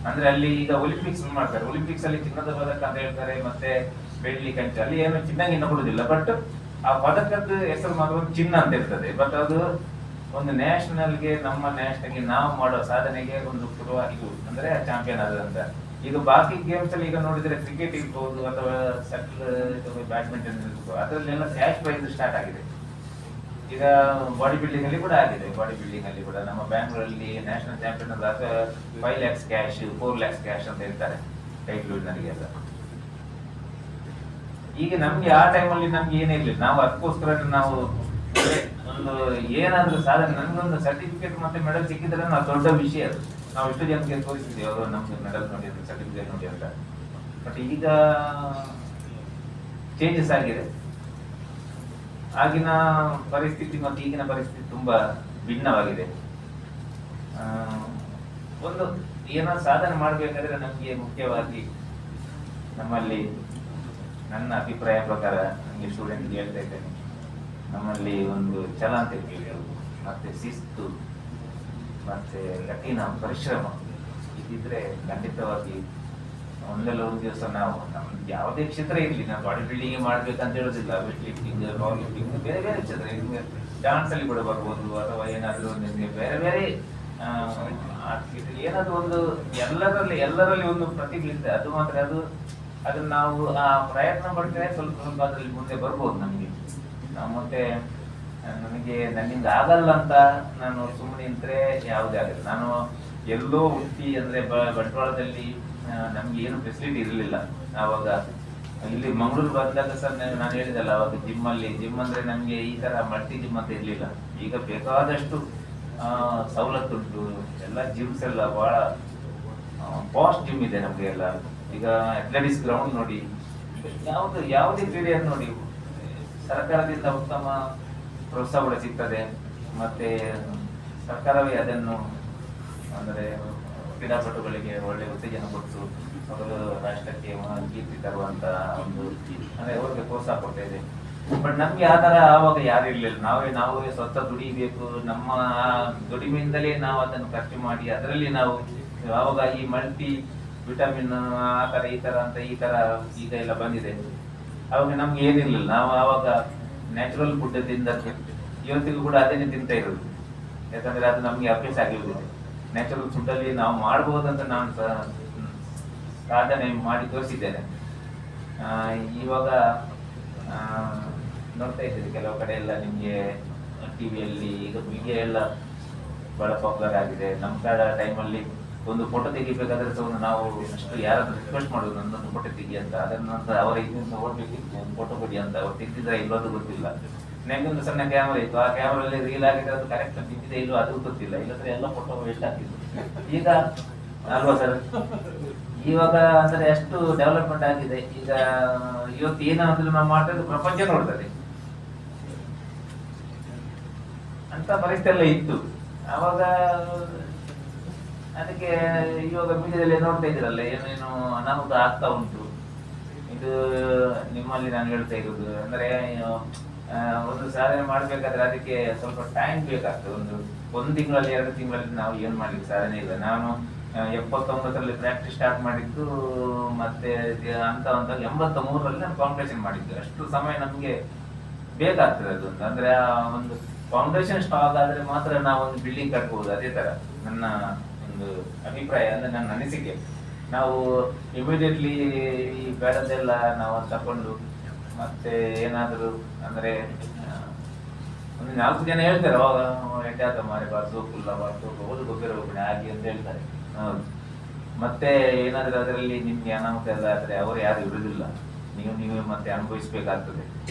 ಅಂದ್ರೆ ಅಲ್ಲಿ ಈಗ ಒಲಿಂಪಿಕ್ಸ್ ಮಾಡ್ತಾರೆ, ಒಲಿಂಪಿಕ್ಸ್ ಅಲ್ಲಿ ಚಿನ್ನದ ಪದಕ ಅಂತ ಹೇಳ್ತಾರೆ, ಮತ್ತೆ ಬೆಳ್ಳಿ, ಕಂಚು, ಅಲ್ಲಿ ಏನು ಚಿನ್ನ ಕೊಡುದಿಲ್ಲ. ಬಟ್ ಆ ಪದಕದ ಹೆಸರು ಮಾತ್ರ ಒಂದು ಚಿನ್ನ ಅಂತ ಇರ್ತದೆ. ಬಟ್ ಅದು ಒಂದು ನ್ಯಾಷನಲ್ಗೆ, ನಮ್ಮ ನ್ಯಾಷನಲ್ಗೆ ನಾವು ಮಾಡೋ ಸಾಧನೆಗೆ ಒಂದು ಕೊಡುವ ಇದು ಅಂದ್ರೆ ಚಾಂಪಿಯನ್ ಆದಂತ. ಈಗ ಬಾಕಿ ಗೇಮ್ಸ್ ಅಲ್ಲಿ ಈಗ ನೋಡಿದ್ರೆ ಕ್ರಿಕೆಟ್ ಇರ್ಬೋದು ಅಥವಾ ಶಟಲ್, ಬ್ಯಾಡ್ಮಿಂಟನ್ ಇರ್ಬೋದು, ಅದರಲ್ಲೆಲ್ಲ ಕ್ಯಾಶ್ ಪ್ರೈಸ್ ಸ್ಟಾರ್ಟ್ ಆಗಿದೆ. ಈಗ ಬಾಡಿ ಬಿಲ್ಡಿಂಗ್ ಅಲ್ಲಿ ಕೂಡ ಆಗಿದೆ. ಬಾಡಿ ಬಿಲ್ಡಿಂಗ್ ಅಲ್ಲಿ ಕೂಡ ನಮ್ಮ ಬ್ಯಾಂಗ್ಳೂರಲ್ಲಿ ನ್ಯಾಷನಲ್ ಚಾಂಪಿಯನ್ ಆದಾಗ 5 lakhs ಕ್ಯಾಶ್, 4 lakhs ಕ್ಯಾಶ್ ಅಂತ ಹೇಳ್ತಾರೆ ಟೈಟ್ಲ್ ನನಗೆಲ್ಲ. ಈಗ ನಮ್ಗೆ ಆ ಟೈಮಲ್ಲಿ ನಮ್ಗೆ ಏನಿರ್ಲಿಲ್ಲ. ನಾವು ಅದಕ್ಕೋಸ್ಕರ ನಾವು ಒಂದು ಏನಾದ್ರೂ ಸಾಧನೆ, ನನ್ಗೊಂದು ಸರ್ಟಿಫಿಕೇಟ್ ಮತ್ತೆ ಮೆಡಲ್ ಸಿಕ್ಕಿದ್ರೆ ನಾವು ದೊಡ್ಡ ವಿಷಯ. ಅದು ನಾವು ಎಷ್ಟು ಜನಕ್ಕೆ ತೋರಿಸಿದ್ವಿ, ಅವರು ನಮ್ಗೆ ಮೆಡಲ್ ನೋಡಿದ್ರು, ಸರ್ಟಿಫಿಕೇಟ್ ನೋಡಿ ಅಂತ. ಬಟ್ ಈಗ ಚೇಂಜಸ್ ಆಗಿದೆ. ಆಗಿನ ಪರಿಸ್ಥಿತಿ ಮತ್ತು ಈಗಿನ ಪರಿಸ್ಥಿತಿ ತುಂಬಾ ಭಿನ್ನವಾಗಿದೆ. ಒಂದು ಏನೋ ಸಾಧನೆ ಮಾಡಬೇಕಾದ್ರೆ ನಮಗೆ ಮುಖ್ಯವಾಗಿ ನಮ್ಮಲ್ಲಿ, ನನ್ನ ಅಭಿಪ್ರಾಯ ಪ್ರಕಾರ, ನನಗೆ ಸ್ಟೂಡೆಂಟ್ ಹೇಳ್ತಾ ಇದ್ದೇನೆ, ನಮ್ಮಲ್ಲಿ ಒಂದು ಛಲ ಅಂತ ಹೇಳ್ಬೋದು, ಮತ್ತೆ ಶಿಸ್ತು, ಮತ್ತೆ ಕಠಿಣ ಪರಿಶ್ರಮ ಇದ್ದಿದ್ರೆ ಖಂಡಿತವಾಗಿ ಒಂದಲ್ಲ ಒಂದು ದಿವಸ ನಾವು ನಮ್ದು ಯಾವುದೇ ಕ್ಷೇತ್ರ ಇರಲಿ, ನಾವು ಬಾಡಿ ಬಿಲ್ಡಿಂಗ್ ಮಾಡ್ಬೇಕಂತ ಹೇಳೋದಿಲ್ಲ. ವೆಯ್ಟ್ ಲಿಫ್ಟಿಂಗ್, ಪವರ್ ಲಿಫ್ಟಿಂಗ್, ಬೇರೆ ಬೇರೆ ಕ್ಷೇತ್ರ, ಡಾನ್ಸ್ ಅಲ್ಲಿ ಕೂಡ ಬರ್ಬೋದು, ಅಥವಾ ಏನಾದರೂ ಬೇರೆ ಬೇರೆ ಏನಾದ್ರು ಒಂದು ಎಲ್ಲರಲ್ಲಿ ಒಂದು ಪ್ರತಿಭೆ ಇರ್ತದೆ. ಅದು ಮಾತ್ರ ಅದನ್ನ ನಾವು ಆ ಪ್ರಯತ್ನ ಪಟ್ಟರೆ ಸ್ವಲ್ಪ ಅದರಲ್ಲಿ ಮುಂದೆ ಬರ್ಬೋದು ನಮ್ಗೆ. ಮತ್ತೆ ನನಗೆ ನನ್ನಿಂದ ಆಗಲ್ಲ ಅಂತ ನಾನು ಸುಮ್ಮನೆ ನಿಂತ್ರೆ ಯಾವುದೇ ಆಗಲ್ಲ. ನಾನು ಎಲ್ಲೋ ಹುಟ್ಟಿ ಅಂದ್ರೆ ಬಂಟ್ವಾಳದಲ್ಲಿ ನಮ್ಗೆ ಏನು ಫೆಸಿಲಿಟಿ ಇರಲಿಲ್ಲ. ಆವಾಗ ಇಲ್ಲಿ ಮಂಗಳೂರು ಬಂದಾಗ ಸರ್ ನಾನು ಹೇಳಿದಲ್ಲ, ಅವಾಗ ಜಿಮ್ ಅಂದ್ರೆ ನಮ್ಗೆ ಈ ತರ ಮಲ್ಟಿ ಜಿಮ್ ಅಂತ ಇರ್ಲಿಲ್ಲ. ಈಗ ಬೇಕಾದಷ್ಟು ಸವಲತ್ತುಂಟು, ಎಲ್ಲ ಜಿಮ್ಸ್ ಎಲ್ಲ ಬಹಳ ಪಾಸ್ಟ್ ಜಿಮ್ ಇದೆ ನಮ್ಗೆ ಎಲ್ಲ. ಈಗ ಅಥ್ಲೆಟಿಕ್ಸ್ ಗ್ರೌಂಡ್ ನೋಡಿ, ಯಾವುದೇ ಕ್ರೀಡೆಯನ್ನು ನೋಡಿ, ಸರ್ಕಾರದಿಂದ ಉತ್ತಮ ಪ್ರೋತ್ಸಾಹ ಕೂಡ ಸಿಗ್ತದೆ. ಮತ್ತೆ ಸರ್ಕಾರವೇ ಅದನ್ನು ಅಂದ್ರೆ ಕ್ರೀಡಾಪಟುಗಳಿಗೆ ಒಳ್ಳೆ ಉತ್ತೇಜನ ಕೊಟ್ಟು ಅವರು ರಾಷ್ಟ್ರಕ್ಕೆ ಕೀರ್ತಿ ತರುವಂತ ಒಂದು ಅಂದ್ರೆ ಅವ್ರಿಗೆ ಪ್ರೋತ್ಸಾಹ ಕೊಡ್ತಾ ಇದೆ. ಬಟ್ ನಮ್ಗೆ ಆ ತರ ಆವಾಗ ಯಾರು ಇರ್ಲಿಲ್ಲ. ನಾವೇ ಸ್ವತಃ ದುಡಿಬೇಕು, ನಮ್ಮ ದುಡಿಮೆಯಿಂದಲೇ ನಾವು ಅದನ್ನು ಖರ್ಚು ಮಾಡಿ ಅದರಲ್ಲಿ ನಾವು ಆವಾಗ ಈ ಮಲ್ಟಿ ವಿಟಮಿನ್ ಆ ತರ ಈ ತರ ಅಂತ ಈ ತರ ಈಗ ಎಲ್ಲ ಬಂದಿದೆ. ಅವಾಗ ನಮ್ಗೆ ಏನಿರ್ಲಿಲ್ಲ, ನಾವು ಆವಾಗ ನ್ಯಾಚುರಲ್ ಫುಡ್ ತಿಂದಕ್ಕೆ ಇವತ್ತಿಗೂ ಕೂಡ ಅದೇನೆ ತಿಂತ ಇರೋದು. ಯಾಕಂದ್ರೆ ಅದು ನಮ್ಗೆ ಅಭ್ಯಾಸ ಆಗಿರುವುದಿಲ್ಲ. ನ್ಯಾಚುರಲ್ ಫುಡ್ ಅಲ್ಲಿ ನಾವು ಮಾಡ್ಬೋದಂತ ನಾನು ಸಾಧನೆ ಮಾಡಿ ತೋರಿಸಿದ್ದೇನೆ. ಇವಾಗ ನೋಡ್ತಾ ಇದ್ದೀರಿ ಕೆಲವು ಕಡೆ ಎಲ್ಲ ನಿಮ್ಗೆ ಟಿವಿಯಲ್ಲಿ ಈಗ ಮೀಡಿಯಾ ಎಲ್ಲ ಬಹಳ ಪಾಪ್ಯುಲರ್ ಆಗಿದೆ. ನಮ್ಮ ಕಡೆ ಟೈಮಲ್ಲಿ ಒಂದು ಫೋಟೋ ತೆಗಿಬೇಕಾದ್ರೆ ಸಹ ನಾವು ಅಷ್ಟು ಯಾರಾದ್ರೂ ರಿಕ್ವೆಸ್ಟ್ ಮಾಡೋದು ನನ್ನೊಂದು ಫೋಟೋ ತೆಗಿ ಅಂತ. ಅದನ್ನ ಅವರ ಇದರಿಂದ ಓಡ್ಬೇಕಿತ್ತು, ಒಂದು ಫೋಟೋ ಕೊಡಿ ಅಂತ. ಅವ್ರು ತೆಗ್ದಿದ್ರೆ ಇಲ್ಲೋದು ಗೊತ್ತಿಲ್ಲ. ನನಗೊಂದು ಸಣ್ಣ ಕ್ಯಾಮರಾ ಇತ್ತು, ಆ ಕ್ಯಾಮರಲ್ಲಿ ರೀಲ್ ಆಗಿದ್ರೆ ಅದು ಕರೆಕ್ಟ್ ಬಿದ್ದಿದೆ ಇಲ್ಲೋ ಅದು ಗೊತ್ತಿಲ್ಲ. ಇಲ್ಲಂದ್ರೆ ಎಲ್ಲ ಫೋಟೋ ವೇಸ್ಟ್ ಆಗ್ತಿತ್ತು. ಈಗ ಅಲ್ವಾ ಸರ್, ಇವಾಗ ಅಂದ್ರೆ ಎಷ್ಟು ಡೆವಲಪ್ಮೆಂಟ್ ಆಗಿದೆ. ಈಗ ಇವತ್ತು ಏನಾದ್ರೂ ನಾವು ಮಾಡ್ತಾ ಪ್ರಪಂಚ ನೋಡ್ತದೆ ಅಂತ ಪರಿಸ್ಥಿತಿ ಎಲ್ಲ ಇತ್ತು ಅವಾಗ. ಅದಕ್ಕೆ ಇವಾಗ ಮೀಡಿಯಾದಲ್ಲಿ ನೋಡ್ತಾ ಇದ್ದೀರಲ್ಲ ಏನೇನು ಅನಾಹುತ ಆಗ್ತಾ ಉಂಟು. ಇದು ನಿಮ್ಮಲ್ಲಿ ನಾನು ಹೇಳ್ತಾ ಇರೋದು ಅಂದ್ರೆ ಒಂದು ಸಾಧನೆ ಮಾಡ್ಬೇಕಾದ್ರೆ ಅದಕ್ಕೆ ಸ್ವಲ್ಪ ಟೈಮ್ ಬೇಕಾಗ್ತದೆ. ಒಂದು ತಿಂಗಳಲ್ಲಿ 2 ತಿಂಗಳಲ್ಲಿ ನಾವು ಏನ್ ಮಾಡ್ಲಿಕ್ಕೆ ಸಾಧನೆ ಇಲ್ಲ. ನಾನು 79ರಲ್ಲಿ ಪ್ರಾಕ್ಟೀಸ್ ಸ್ಟಾರ್ಟ್ ಮಾಡಿದ್ದು, ಮತ್ತೆ ಅಂತ 83ರಲ್ಲಿ ನಾನು ಕಾಂಪಿಟೇಷನ್ ಮಾಡಿದ್ದು. ಅಷ್ಟು ಸಮಯ ನಮ್ಗೆ ಬೇಕಾಗ್ತದೆ ಅದೊಂದು. ಅಂದ್ರೆ ಒಂದು ಫೌಂಡೇಶನ್ ಸ್ಟಾಕ್ ಆದ್ರೆ ಮಾತ್ರ ನಾವು ಒಂದು ಬಿಲ್ಡಿಂಗ್ ಕಟ್ಬಹುದು. ಅದೇ ತರ ನನ್ನ ಒಂದು ಅಭಿಪ್ರಾಯ, ಅಂದ್ರೆ ನನ್ನ ಅನಿಸಿಕೆ. ನಾವು ಇಮಿಡಿಯೇಟ್ಲಿ ಈ ಬೇಡದೆಲ್ಲ ನಾವು ತಕೊಂಡು ಮತ್ತೆ ಏನಾದ್ರು ಅಂದ್ರೆ ಒಂದು 4 ಜನ ಹೇಳ್ತಾರೆ ಅವಾಗ ಎಡ್ಡಾದ ಮಾರೆ ಬಾರ್ಸೋಕುಲ್ಲ ಓದು ಗೊಬ್ಬರ ಹೋಗ್ಬಿಡಿ ಹಾಗೆ ಅಂತ ಹೇಳ್ತಾರೆ. ಹೌದು, ಮತ್ತೆ ಏನಾದ್ರೂ ಅದರಲ್ಲಿ ನಿಮ್ಗೆ ಅನಾಹುತ ಎಲ್ಲ ಆದ್ರೆ ಅವರು ಯಾರು ಇರುವುದಿಲ್ಲ, ನೀವೇ ಮತ್ತೆ ಅನುಭವಿಸ್ಬೇಕಾಗ್ತದೆ.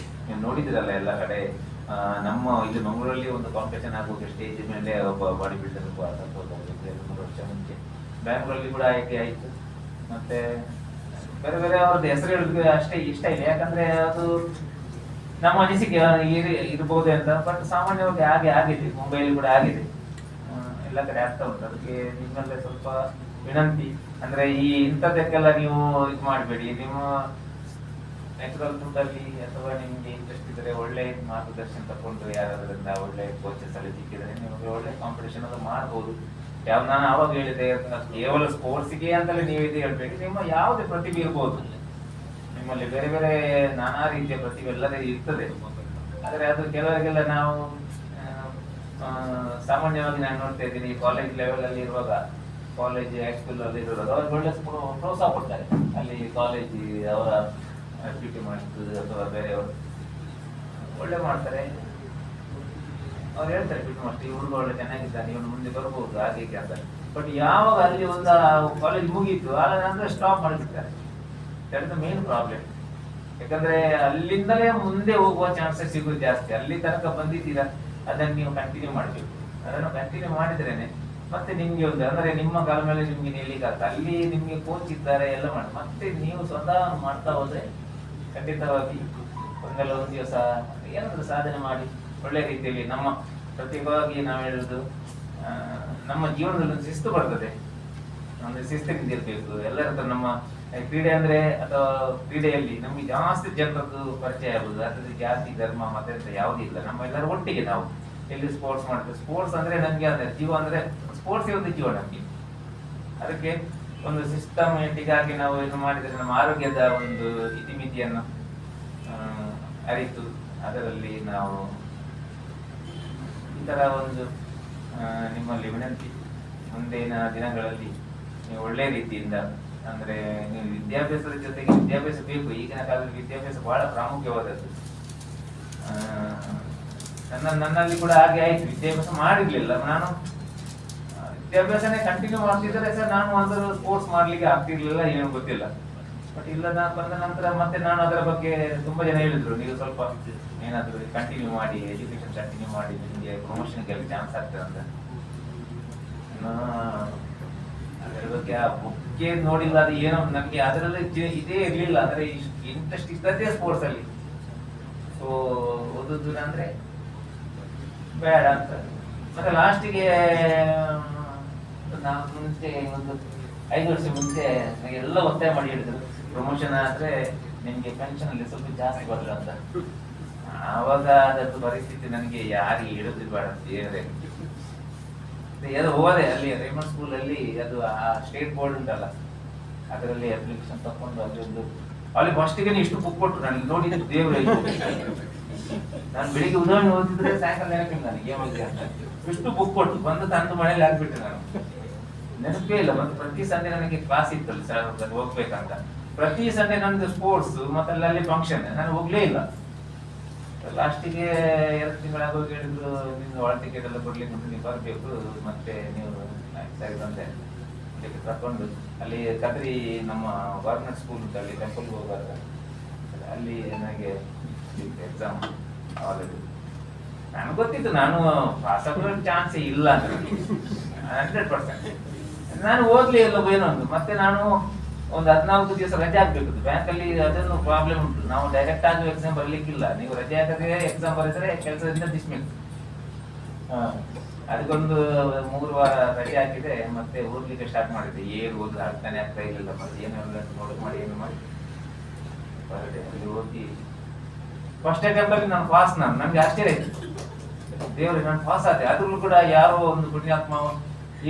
ನೀವು ನೋಡಿದಿರಲ್ಲ ಎಲ್ಲ ಕಡೆ. ನಮ್ಮ ಇಲ್ಲಿ ಮಂಗಳೂರಲ್ಲಿ ಒಂದು ಕಾಂಪಿಟೇಷನ್ ಆಗುವುದು ಸ್ಟೇಜ್ ಮೇಲೆ ಒಬ್ಬ ಬಾಡಿ ಬಿಲ್ಡರ್ 2-3 ವರ್ಷ ಮುಂಚೆ. ಬ್ಯಾಂಗ್ಳೂರಲ್ಲಿ ಕೂಡ ಆಯ್ತು. ಮತ್ತೆ ಬೇರೆ ಬೇರೆ ಅವ್ರದ್ದು ಹೆಸರು ಹೇಳಿದ್ರೆ ಅಷ್ಟೇ ಇಷ್ಟ ಇಲ್ಲ, ಯಾಕಂದ್ರೆ ಅದು ನಮ್ಮ ಅನಿಸಿಕೆ ಇರ್ಬೋದು ಅಂತ. ಬಟ್ ಸಾಮಾನ್ಯವಾಗಿ ಆಗಿದೆ, ಮುಂಬೈಲಿ ಕೂಡ ಆಗಿದೆ, ಎಲ್ಲ ಕಡೆ ಆಗ್ತಾ ಉಂಟು. ಅದಕ್ಕೆ ನಿಮ್ಮಲ್ಲೇ ಸ್ವಲ್ಪ ವಿನಂತಿ ಅಂದ್ರೆ ಈ ಇಂಥದ್ದಕ್ಕೆಲ್ಲ ನೀವು ಇದು ಮಾಡಬೇಡಿ. ನೀವು ನ್ಯಾಚುರಲ್ ಫುಡ್ ಅಲ್ಲಿ ಅಥವಾ ನಿಮ್ಗೆ ಇಂಟ್ರೆಸ್ಟ್ ಇದ್ರೆ ಒಳ್ಳೆ ಮಾರ್ಗದರ್ಶನ ತಕೊಂಡು ಯಾರಾದ್ರಿಂದ ಒಳ್ಳೆ ಕೋಚಸ್ ಅಲ್ಲಿ ಸಿಕ್ಕಿದ್ರೆ ನಿಮಗೆ ಒಳ್ಳೆ ಕಾಂಪಿಟೇಷನ್ ಅದು ಮಾಡ್ಬೋದು. ನಾನು ಆವಾಗ ಹೇಳಿದೆ, ಕೇವಲ ಸ್ಪೋರ್ಟ್ಸ್ಗೆ ಅಂತಲೇ ನೀವು ಇದು ಹೇಳ್ಬೇಕು. ನಿಮ್ಮ ಯಾವುದೇ ಪ್ರತಿಭೆ ಇರ್ಬೋದು ನಿಮ್ಮಲ್ಲಿ, ಬೇರೆ ಬೇರೆ ನಾನಾ ರೀತಿಯ ಪ್ರತಿಭೆ ಎಲ್ಲದೇ ಇರ್ತದೆ. ಆದ್ರೆ ಅದು ಕೆಲವರಿಗೆಲ್ಲ ನಾವು ಸಾಮಾನ್ಯವಾಗಿ ನಾನು ನೋಡ್ತಾ ಇದ್ದೀನಿ, ಕಾಲೇಜ್ ಲೆವೆಲ್ ಅಲ್ಲಿ ಇರುವಾಗ, ಕಾಲೇಜ್ ಹೈಸ್ಕೂಲ್ ಅಲ್ಲಿ ಇರುವಾಗ ಅವ್ರಿಗೆ ಒಳ್ಳೆ ಪ್ರೋತ್ಸಾಹ ಕೊಡ್ತಾರೆ. ಅಲ್ಲಿ ಕಾಲೇಜ್ ಅವರ ಆಕ್ಟಿವಿಟಿ ಮಾಡಿದ್ದು ಅಥವಾ ಬೇರೆಯವರು ಒಳ್ಳೆ ಮಾಡ್ತಾರೆ. ಅವ್ರು ಹೇಳ್ತಾರೆ ಬಿಟ್ಟು ಮಾಸ್ಟರ್ ಈ ಹುಡುಗ ಒಳ್ಳೆ ಚೆನ್ನಾಗಿದ್ದಾನೆ, ಇವನು ಮುಂದೆ ಬರ್ಬೋದು ಹಾಗೆ ಅಂತ. ಬಟ್ ಯಾವಾಗ ಅಲ್ಲಿ ಒಂದು ಕಾಲೇಜ್ ಮುಗೀತು ಅಂದ್ರೆ ಸ್ಟಾಪ್ ಮಾಡಿಬಿಡ್ತಾರೆ. That is the main problem. ಯಾಕಂದ್ರೆ ಅಲ್ಲಿಂದಲೇ ಮುಂದೆ ಹೋಗುವ ಚಾನ್ಸಸ್ ಸಿಗೋದು ಜಾಸ್ತಿ. ಅಲ್ಲಿ ತನಕ ಬಂದಿದ್ದೀರಾ, ಅದನ್ನು ನೀವು ಕಂಟಿನ್ಯೂ ಮಾಡಬೇಕು. ಅದನ್ನು ಕಂಟಿನ್ಯೂ ಮಾಡಿದ್ರೇನೆ ಮತ್ತೆ ನಿಮ್ಗೆ ಒಂದು ಅಂದ್ರೆ ನಿಮ್ಮ ಕಾಲ ಮೇಲೆ ನಿಮ್ಗೆ ನಿಲ್ಲಿಕ್ಕಾಗ್ತದೆ. ಅಲ್ಲಿ ನಿಮ್ಗೆ ಕೋಚ್ ಇದ್ದಾರೆ ಎಲ್ಲ ಮಾಡಿ ಮತ್ತೆ ನೀವು ಸ್ವತಃ ಮಾಡ್ತಾ ಹೋದ್ರೆ ಖಂಡಿತವಾಗಿ ಒಂದಲ್ಲ ಒಂದು ದಿವಸ ಏನಾದ್ರೂ ಸಾಧನೆ ಮಾಡಿ ಒಳ್ಳೆ ರೀತಿಯಲ್ಲಿ ನಮ್ಮ ಪ್ರತಿಭಾಗಿ ನಾವು ಹೇಳುದು ನಮ್ಮ ಜೀವನದಲ್ಲಿ ಒಂದು ಶಿಸ್ತು ಬರ್ತದೆ. ಒಂದು ಶಿಸ್ತಿನಿಂದ ಇರ್ಬೇಕು ಎಲ್ಲರ ನಮ್ಮ ಕ್ರೀಡೆ ಅಂದ್ರೆ ಅಥವಾ ಕ್ರೀಡೆಯಲ್ಲಿ ನಮ್ಗೆ ಜಾಸ್ತಿ ಜನರದ್ದು ಪರಿಚಯ ಆಗುದು. ಅದ್ರಲ್ಲಿ ಜಾತಿ ಧರ್ಮ ಮತ ಅಂತ ಯಾವುದೂ ಇಲ್ಲ. ನಮ್ಮೆಲ್ಲರೂ ಒಟ್ಟಿಗೆ ನಾವು ಎಲ್ಲಿ ಸ್ಪೋರ್ಟ್ಸ್ ಮಾಡ್ತೇವೆ. ಸ್ಪೋರ್ಟ್ಸ್ ಅಂದ್ರೆ ನಮ್ಗೆ ಅಂದ್ರೆ ಜೀವ ಅಂದ್ರೆ ಸ್ಪೋರ್ಟ್ಸ್ ಒಂದು ಜೀವ ನಮ್ಗೆ. ಅದಕ್ಕೆ ಒಂದು ಸಿಸ್ಟಮ್ಯಾಟಿಕ್ ಆಗಿ ನಾವು ಏನು ಮಾಡಿದ್ರೆ ನಮ್ಮ ಆರೋಗ್ಯದ ಒಂದು ಇತಿಮಿತಿಯನ್ನು ಅರಿತು ಅದರಲ್ಲಿ ನಾವು ಈ ತರ ಒಂದು ನಿಮ್ಮಲ್ಲಿ ವಿನಂತಿ, ಮುಂದಿನ ದಿನಗಳಲ್ಲಿ ನೀವು ಒಳ್ಳೆ ರೀತಿಯಿಂದ ಅಂದ್ರೆ ನೀವು ವಿದ್ಯಾಭ್ಯಾಸದ ಜೊತೆಗೆ ವಿದ್ಯಾಭ್ಯಾಸ ಬೇಕು. ಈಗಿನ ಕಾಲದಲ್ಲಿ ವಿದ್ಯಾಭ್ಯಾಸ ಬಹಳ ಪ್ರಾಮುಖ್ಯವಾದದ್ದು. ನನ್ನಲ್ಲಿ ಕೂಡ ಹಾಗೆ ಆಯ್ತು. ವಿದ್ಯಾಭ್ಯಾಸ ಮಾಡಿರ್ಲಿಲ್ಲ ನಾನು, ವಿದ್ಯಾಭ್ಯಾಸನೇ ಕಂಟಿನ್ಯೂ ಮಾಡ್ತಿದ್ರೆ ಸರ್ ನಾನು ಅದರ ಸ್ಪೋರ್ಟ್ಸ್ ಮಾಡ್ಲಿಕ್ಕೆ ಆಗ್ತಿರ್ಲಿಲ್ಲ, ಏನು ಗೊತ್ತಿಲ್ಲ. ಬಟ್ ಇಲ್ಲ ನಾನು ಬಂದ ನಂತರ ಮತ್ತೆ ನಾನು ಅದರ ಬಗ್ಗೆ ತುಂಬಾ ಜನ ಹೇಳಿದ್ರು, ನೀವು ಸ್ವಲ್ಪ ಏನಾದ್ರು ಕಂಟಿನ್ಯೂ ಮಾಡಿ, ಎಜುಕೇಶನ್ ಕಂಟಿನ್ಯೂ ಮಾಡಿ, ನಿಮಗೆ ಪ್ರಮೋಷನ್ ಗೆಲ್ಲ ಚಾನ್ಸ್ ಆಗ್ತದೆ ಅಂತ. ಅದರ ಬಗ್ಗೆ ಆ ಬುಕ್ಕೆ ನೋಡಿಲ್ಲ, ಅದು ಏನೋ ನನಗೆ ಅದರಲ್ಲಿ ಇದೇ ಇರ್ಲಿಲ್ಲ. ಅಂದ್ರೆ ಇಂಟ್ರೆಸ್ಟ್ ಇದ್ದದ್ದೇ ಸ್ಪೋರ್ಟ್ಸ್ ಅಲ್ಲಿ. ಸೊ ಓದುದು ಅಂದ್ರೆ ಬೇಡ ಅಂತ ಮತ್ತೆ ಲಾಸ್ಟಿಗೆ ನಾವು ಮುಂಚೆ ಒಂದು 5 ವರ್ಷ ಮುಂಚೆ ಎಲ್ಲ ಒತ್ತಾಯ ಮಾಡಿ ಹೇಳಿದ್ರು, ಪ್ರಮೋಷನ್ ಆದ್ರೆ ನಿಮ್ಗೆ ಪೆನ್ಷನ್ ಅಲ್ಲಿ ಸ್ವಲ್ಪ ಜಾಸ್ತಿ ಬರಲ್ಲ ಅಂತ. ಆವಾಗ ಅದದ್ದು ಪರಿಸ್ಥಿತಿ ನನಗೆ ಯಾರಿಗೆ ಹೇಳುದಿಲ್ಲ ಬೇಡ ಅಂತ ಹೇಳಿದ್ರೆ ಹೋದೆ ಅಲ್ಲಿ ರೇಮಂಡ್ ಸ್ಕೂಲ್ ಅಲ್ಲಿ. ಅದು ಆ ಸ್ಟೇಟ್ ಬೋರ್ಡ್ ಉಂಟಲ್ಲ, ಅದರಲ್ಲಿ ಅಪ್ಲಿಕೇಶನ್ ತಕೊಂಡು ಅದೊಂದು ಅಲ್ಲಿ ಫಸ್ಟಿಗೆ ಇಷ್ಟು ಬುಕ್ ಕೊಟ್ಟರು ನನಗೆ ನೋಡಿದ್ರೆ ದೇವ್ರ ನಾನು ಬೆಳಿಗ್ಗೆ ಉದಾಹರಣೆ ಓದಿದ್ರೆ ಸಾಯಂಕಾಲ ನೆನಪಿಲ್ಲ ನನಗೆ ಏನಿದೆ ಅಂತ ಇಷ್ಟು ಬುಕ್ ಕೊಟ್ಟು ಬಂದು ತಂದು ಮನೇಲಿ ಹಾಕ್ಬಿಟ್ಟೆ ನಾನು ನೆನಪೇ ಇಲ್ಲ. ಮತ್ತೆ ಪ್ರತಿ ಸಂಡೆ ನನಗೆ ಕ್ಲಾಸ್ ಇತ್ತಲ್ಲ ಸರ್ ಹೋಗ್ಬೇಕಂತ ಪ್ರತಿ ಸಂಡೆ ನಂದು ಸ್ಪೋರ್ಟ್ಸ್ ಮತ್ತೆ ಅಲ್ಲಿ ಫಂಕ್ಷನ್ ನಾನು ಹೋಗ್ಲೇ ಇಲ್ಲ. ಲಾಸ್ಟಿಗೆ 2 ತಿಂಗಳಾಗ ಹೋಗಿ ಹೇಳಿದ್ರು ನಿಮ್ಗೆ ಒಳ ಟಿಕೆಟ್ ಎಲ್ಲ ಕೊಡ್ಲಿಕ್ಕೆ ಉಂಟು ನೀವು ಬರಬೇಕು ಮತ್ತೆ ನೀವು ಸರಿ ಬಂದೆ ಟಿಕೆಟ್ ತಕೊಂಡು ಅಲ್ಲಿ ಕದ್ರಿ ನಮ್ಮ ಗವರ್ಮೆಂಟ್ ಸ್ಕೂಲ್ ಉಂಟು ಅಲ್ಲಿ ಟೆಂಪಲ್ಗೆ ಹೋಗುವಾಗ ಅಲ್ಲಿ ನನಗೆ ಎಕ್ಸಾಮ್ ಆಲ್ರೆಡಿ ನನಗೆ ಗೊತ್ತಿತ್ತು ನಾನು ಪಾಸ್ ಆಗೋ ಚಾನ್ಸೇ ಇಲ್ಲ ಅಂತ 100%. ನಾನು ಓದ್ಲಿ ಎಲ್ಲ ಏನೊಂದು ಮತ್ತೆ ನಾನು ಒಂದು 14 ದಿವಸ ರಜೆ ಆಗ್ಬೇಕು ಬ್ಯಾಂಕಲ್ಲಿ ಅದನ್ನು ಪ್ರಾಬ್ಲಮ್ ಉಂಟು. ನಾವು ಡೈರೆಕ್ಟ್ ಆಗಿ ಎಕ್ಸಾಮ್ ಬರ್ಲಿಕ್ಕಿಲ್ಲ, ನೀವು ರಜೆ ಆಗದೆ ಎಕ್ಸಾಮ್ ಬರೆದ್ರೆ ಕೆಲಸದಿಂದ ಡಿಸ್ಮಿಸ್. ಅದಕ್ಕೊಂದು 3 ವಾರ ರಜೆ ಹಾಕಿದೆ ಮತ್ತೆ ಓದ್ಲಿಕ್ಕೆ ಸ್ಟಾರ್ಟ್ ಮಾಡಿದೆ. ಏನು ಓದ್ ಆಗ್ತಾನೆ ಆಗ್ತಾ ಇರಲಿಲ್ಲ. ಮತ್ತೆ ಏನೆಲ್ಲ ನೋಡ್ ಮಾಡಿ ಏನು ಮಾಡಿ ಬರದೆ ಅಲ್ಲಿ ಓದಿ ಫಸ್ಟ್ ಅಟೆಂಪ್ಟ್ ಅಲ್ಲಿ ನಾನು ಪಾಸ್. ನನಗೆ ಆಶ್ಚರ್ಯ ಆಯ್ತು, ದೇವ್ರಿಗೆ ನಾನು ಪಾಸ್ ಆದೆ. ಅದ್ರಲ್ಲೂ ಕೂಡ ಯಾರೋ ಒಂದು ಪುಣ್ಯಾತ್ಮ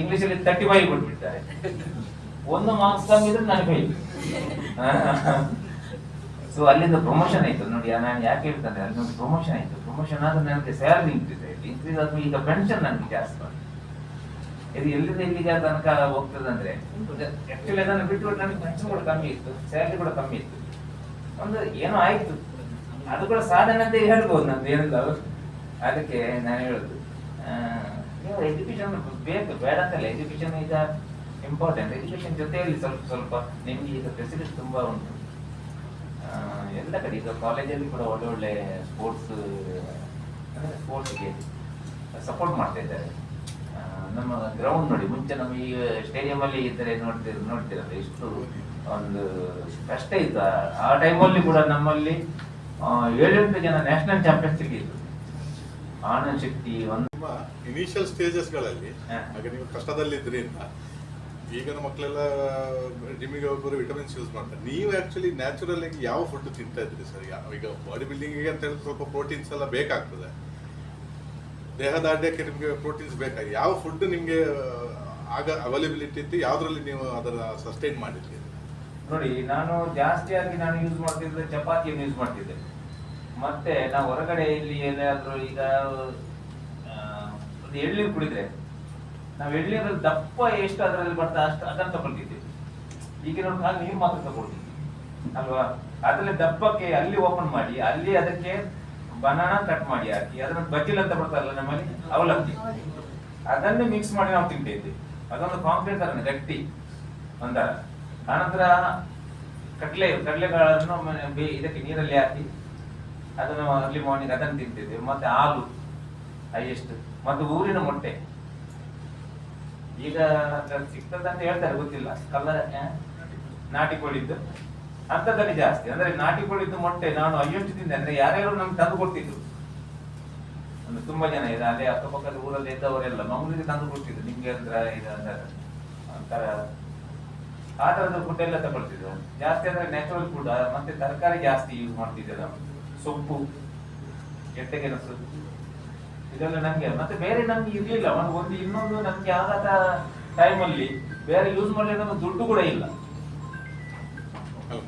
ಇಂಗ್ಲಿಷಲ್ಲಿ 35 ಕೊಟ್ಬಿಡ್ತಾರೆ. 1 ಮಾರ್ಕ್ಸ್ ಕಮ್ಮಿ ಇದ್ರೆ ನನಗೆ ಫೈಲ್. ಸೊ ಅಲ್ಲಿಂದ ಪ್ರಮೋಷನ್ ಆಯ್ತು ನೋಡಿ. ನಾನು ಯಾಕೆ ಹೇಳ್ತೇನೆ, ಅಲ್ಲಿ ಒಂದು ಪ್ರಮೋಷನ್ ಆಯ್ತು. ಪ್ರಮೋಷನ್ ಆದ್ರೆ ನನಗೆ ಸ್ಯಾಲರಿ ಇನ್ಕ್ರೀಸ್ ಆದ್ಮೇಲೆ ಈಗ ಪೆನ್ಷನ್ ನನಗೆ ಜಾಸ್ತಿ ಮಾಡಿ ಇದು ಎಲ್ಲಿಂದ ಇಲ್ಲಿಗೆ ತನಕ ಹೋಗ್ತದೆ ಅಂದ್ರೆ ಆಕ್ಚುಲಿ ಅದನ್ನು ಬಿಟ್ಟು ನನಗೆ ಪೆನ್ಷನ್ ಕೂಡ ಕಮ್ಮಿ ಇತ್ತು, ಸ್ಯಾಲರಿ ಕೂಡ ಕಮ್ಮಿ ಇತ್ತು. ಒಂದು ಏನೋ ಆಯ್ತು, ಅದು ಕೂಡ ಸಾಧನೆ ಅಂತ ಹೇಳ್ಬೋದು. ನಮ್ದು ಏನಿಲ್ಲ ಅದಕ್ಕೆ ನಾನು ಹೇಳುದು ಎಜುಕೇಶನ್ ಬೇಕು ಬೇಡ ಅಂತಲ್ಲ. ಎಜುಕೇಶನ್ ಈಗ ಇಂಪಾರ್ಟೆಂಟ್. ಎಜುಕೇಶನ್ ಜೊತೆಯಲ್ಲಿ ಸ್ವಲ್ಪ ನಿಮ್ಗೆ ಈಗ ಫೆಸಿಲಿಟಿ ತುಂಬಾ ಉಂಟು ಎಲ್ಲ ಕಡೆ. ಈಗ ಕಾಲೇಜಲ್ಲಿ ಕೂಡ ಒಳ್ಳೆ ಸ್ಪೋರ್ಟ್ಸ್ಗೆ ಸಪೋರ್ಟ್ ಮಾಡ್ತಾ ಇದ್ದಾರೆ. ನಮ್ಮ ಗ್ರೌಂಡ್ ನೋಡಿ, ಮುಂಚೆ ನಮ್ಮ ಈ ಸ್ಟೇಡಿಯಂ ಅಲ್ಲಿ ಇದ್ದರೆ ನೋಡ್ತಿರಲ್ಲ ಎಷ್ಟು ಒಂದು ಕಷ್ಟ ಇತ್ತು. ಆ ಟೈಮಲ್ಲಿ ಕೂಡ ನಮ್ಮಲ್ಲಿ 7-8 ಜನ ನ್ಯಾಷನಲ್ ಚಾಂಪಿಯನ್ಶಿಪ್ ಇತ್ತು. ಆನಂದ್ ಶೆಟ್ಟಿ ಒಂದು ಇನಿಷಿಯಲ್ ಸ್ಟೇಜಸ್ ಗಳಲ್ಲಿ ಆಗ ನೀವು ಕಷ್ಟದಲ್ಲಿದ್ರಿಂದ ಈಗಿನ ಮಕ್ಕಳೆಲ್ಲ ಜಿಮ್ಮಿಗೆ ಹೋಗೋರು ವಿಟಮಿನ್ಸ್ ಯೂಸ್ ಮಾಡ್ತಾರೆ. ನೀವು ಆಕ್ಚುಲಿ ನ್ಯಾಚುರಲ್ ಆಗಿ ಯಾವ ಫುಡ್ ತಿಂತಾ ಇದ್ರಿ ಸರ್? ಈಗ ಬಾಡಿ ಬಿಲ್ಡಿಂಗಿಗೆ ಅಂತ ಹೇಳಿದ್ರೆ ಸ್ವಲ್ಪ ಪ್ರೋಟೀನ್ಸ್ ಎಲ್ಲ ಬೇಕಾಗ್ತದೆ, ದೇಹದಾಢ್ಯಕ್ಕೆ ನಿಮಗೆ ಪ್ರೋಟೀನ್ಸ್ ಬೇಕಾಗಿ ಯಾವ ಫುಡ್ ನಿಮಗೆ ಆಗ ಅವೈಲೇಬಿಲಿಟಿ ಇತ್ತು, ಯಾವ್ದ್ರಲ್ಲಿ ನೀವು ಅದರ ಸಸ್ಟೈನ್ ಮಾಡಿದ್ರಿ? ನೋಡಿ, ನಾನು ಜಾಸ್ತಿಯಾಗಿ ಯೂಸ್ ಮಾಡ್ತಿದ್ದೆ ಚಪಾತಿಯನ್ನು ಯೂಸ್ ಮಾಡ್ತಿದ್ದೆ. ಮತ್ತೆ ನಾವು ಹೊರಗಡೆ ಇಲ್ಲಿ ಎಲ್ಲಾದ್ರೂ ಈಗ ಒಂದು ಎಳ್ನೀರು ಕುಡಿದ್ರೆ ನಾವು ಎಳ್ನೀರಲ್ಲಿ ದಪ್ಪ ಎಷ್ಟು ಅದರಲ್ಲಿ ಬರ್ತಾ ಅಷ್ಟು ಅದನ್ನು ತಗೊಳ್ತಿದ್ವಿ. ಈಗ ನೋಡಿ ನಾನು ನೀರು ಮಾತ್ರ ತಗೊಳ್ತೀವಿ ಅಲ್ವಾ? ಅದ್ರಲ್ಲಿ ದಪ್ಪಕ್ಕೆ ಅಲ್ಲಿ ಓಪನ್ ಮಾಡಿ ಅಲ್ಲಿ ಅದಕ್ಕೆ ಬನಾನಾ ಕಟ್ ಮಾಡಿ ಹಾಕಿ ಅದನ್ನ ಬಜ್ಜಿಲ್ ಅಂತ ಬರ್ತಾರಲ್ಲ ನಮ್ಮಲ್ಲಿ ಅವಲಕ್ಕಿ, ಅದನ್ನೇ ಮಿಕ್ಸ್ ಮಾಡಿ ನಾವು ತಿಂತಾ ಇದ್ವಿ. ಅದೊಂದು ಕಾಂಕ್ರೀಟ್ ತರ ಗಟ್ಟಿ ಒಂದರ. ಆನಂತರ ಕಡಲೆಗಳನ್ನು ಇದಕ್ಕೆ ನೀರಲ್ಲಿ ಹಾಕಿ ಅದನ್ನು ಅರ್ಲಿ ಮಾರ್ನಿಂಗ್ ಅದನ್ನು ತಿಂತಿದ್ವಿ. ಮತ್ತೆ ಹಾಲು ಹೈಯೆಸ್ಟ್, ಮತ್ತೆ ಊರಿನ ಮೊಟ್ಟೆ. ಈಗ ಸಿಗ್ತದಂತ ಹೇಳ್ತಾರೆ, ಗೊತ್ತಿಲ್ಲ. ಕಲರ್ ನಾಟಿ ಕೋಳಿದ್ದು ಅಂತದಲ್ಲಿ ಜಾಸ್ತಿ. ಅಂದ್ರೆ ನಾಟಿ ಕೋಳಿದ್ದು ಮೊಟ್ಟೆ ನಾನು ಹೈಯೆಸ್ಟ್ ತಿಂದೆ. ಅಂದ್ರೆ ಯಾರ್ಯಾರು ನಮ್ಗೆ ತಂದು ಕೊಡ್ತಿದ್ರು, ಒಂದು ತುಂಬಾ ಜನ ಇದೆ ಅಲ್ಲೇ ಅಕ್ಕಪಕ್ಕದ ಊರಲ್ಲಿ ಇದ್ದವರೆಲ್ಲ ಮಂಗಳೂರಿಗೆ ತಂದು ಕೊಡ್ತಿದ್ರು. ನಿಮ್ಗೆ ಒಂಥರ ಆ ತರದ ಫುಡ್ ಎಲ್ಲ ತಗೊಳ್ತಿದ್ರು ಜಾಸ್ತಿ. ಅಂದ್ರೆ ನ್ಯಾಚುರಲ್ ಫುಡ್ ಮತ್ತೆ ತರಕಾರಿ ಜಾಸ್ತಿ ಯೂಸ್ ಮಾಡ್ತಿದ್ದೆ ನಾವು. ಸೊಪ್ಪು, ಗೆಡ್ಡೆಗೆಣಸು ಇದೆಲ್ಲ ನಮ್ಗೆ. ಮತ್ತೆ ಬೇರೆ ನಮ್ಗೆ ಇರ್ಲಿಲ್ಲ. ಒಂದು ಇನ್ನೊಂದು ನಮ್ಗೆ ಆದ ಟೈಮಲ್ಲಿ ಬೇರೆ ಯೂಸ್ ಮಾಡಲಿಕ್ಕೆ ದುಡ್ಡು ಕೂಡ ಇಲ್ಲ.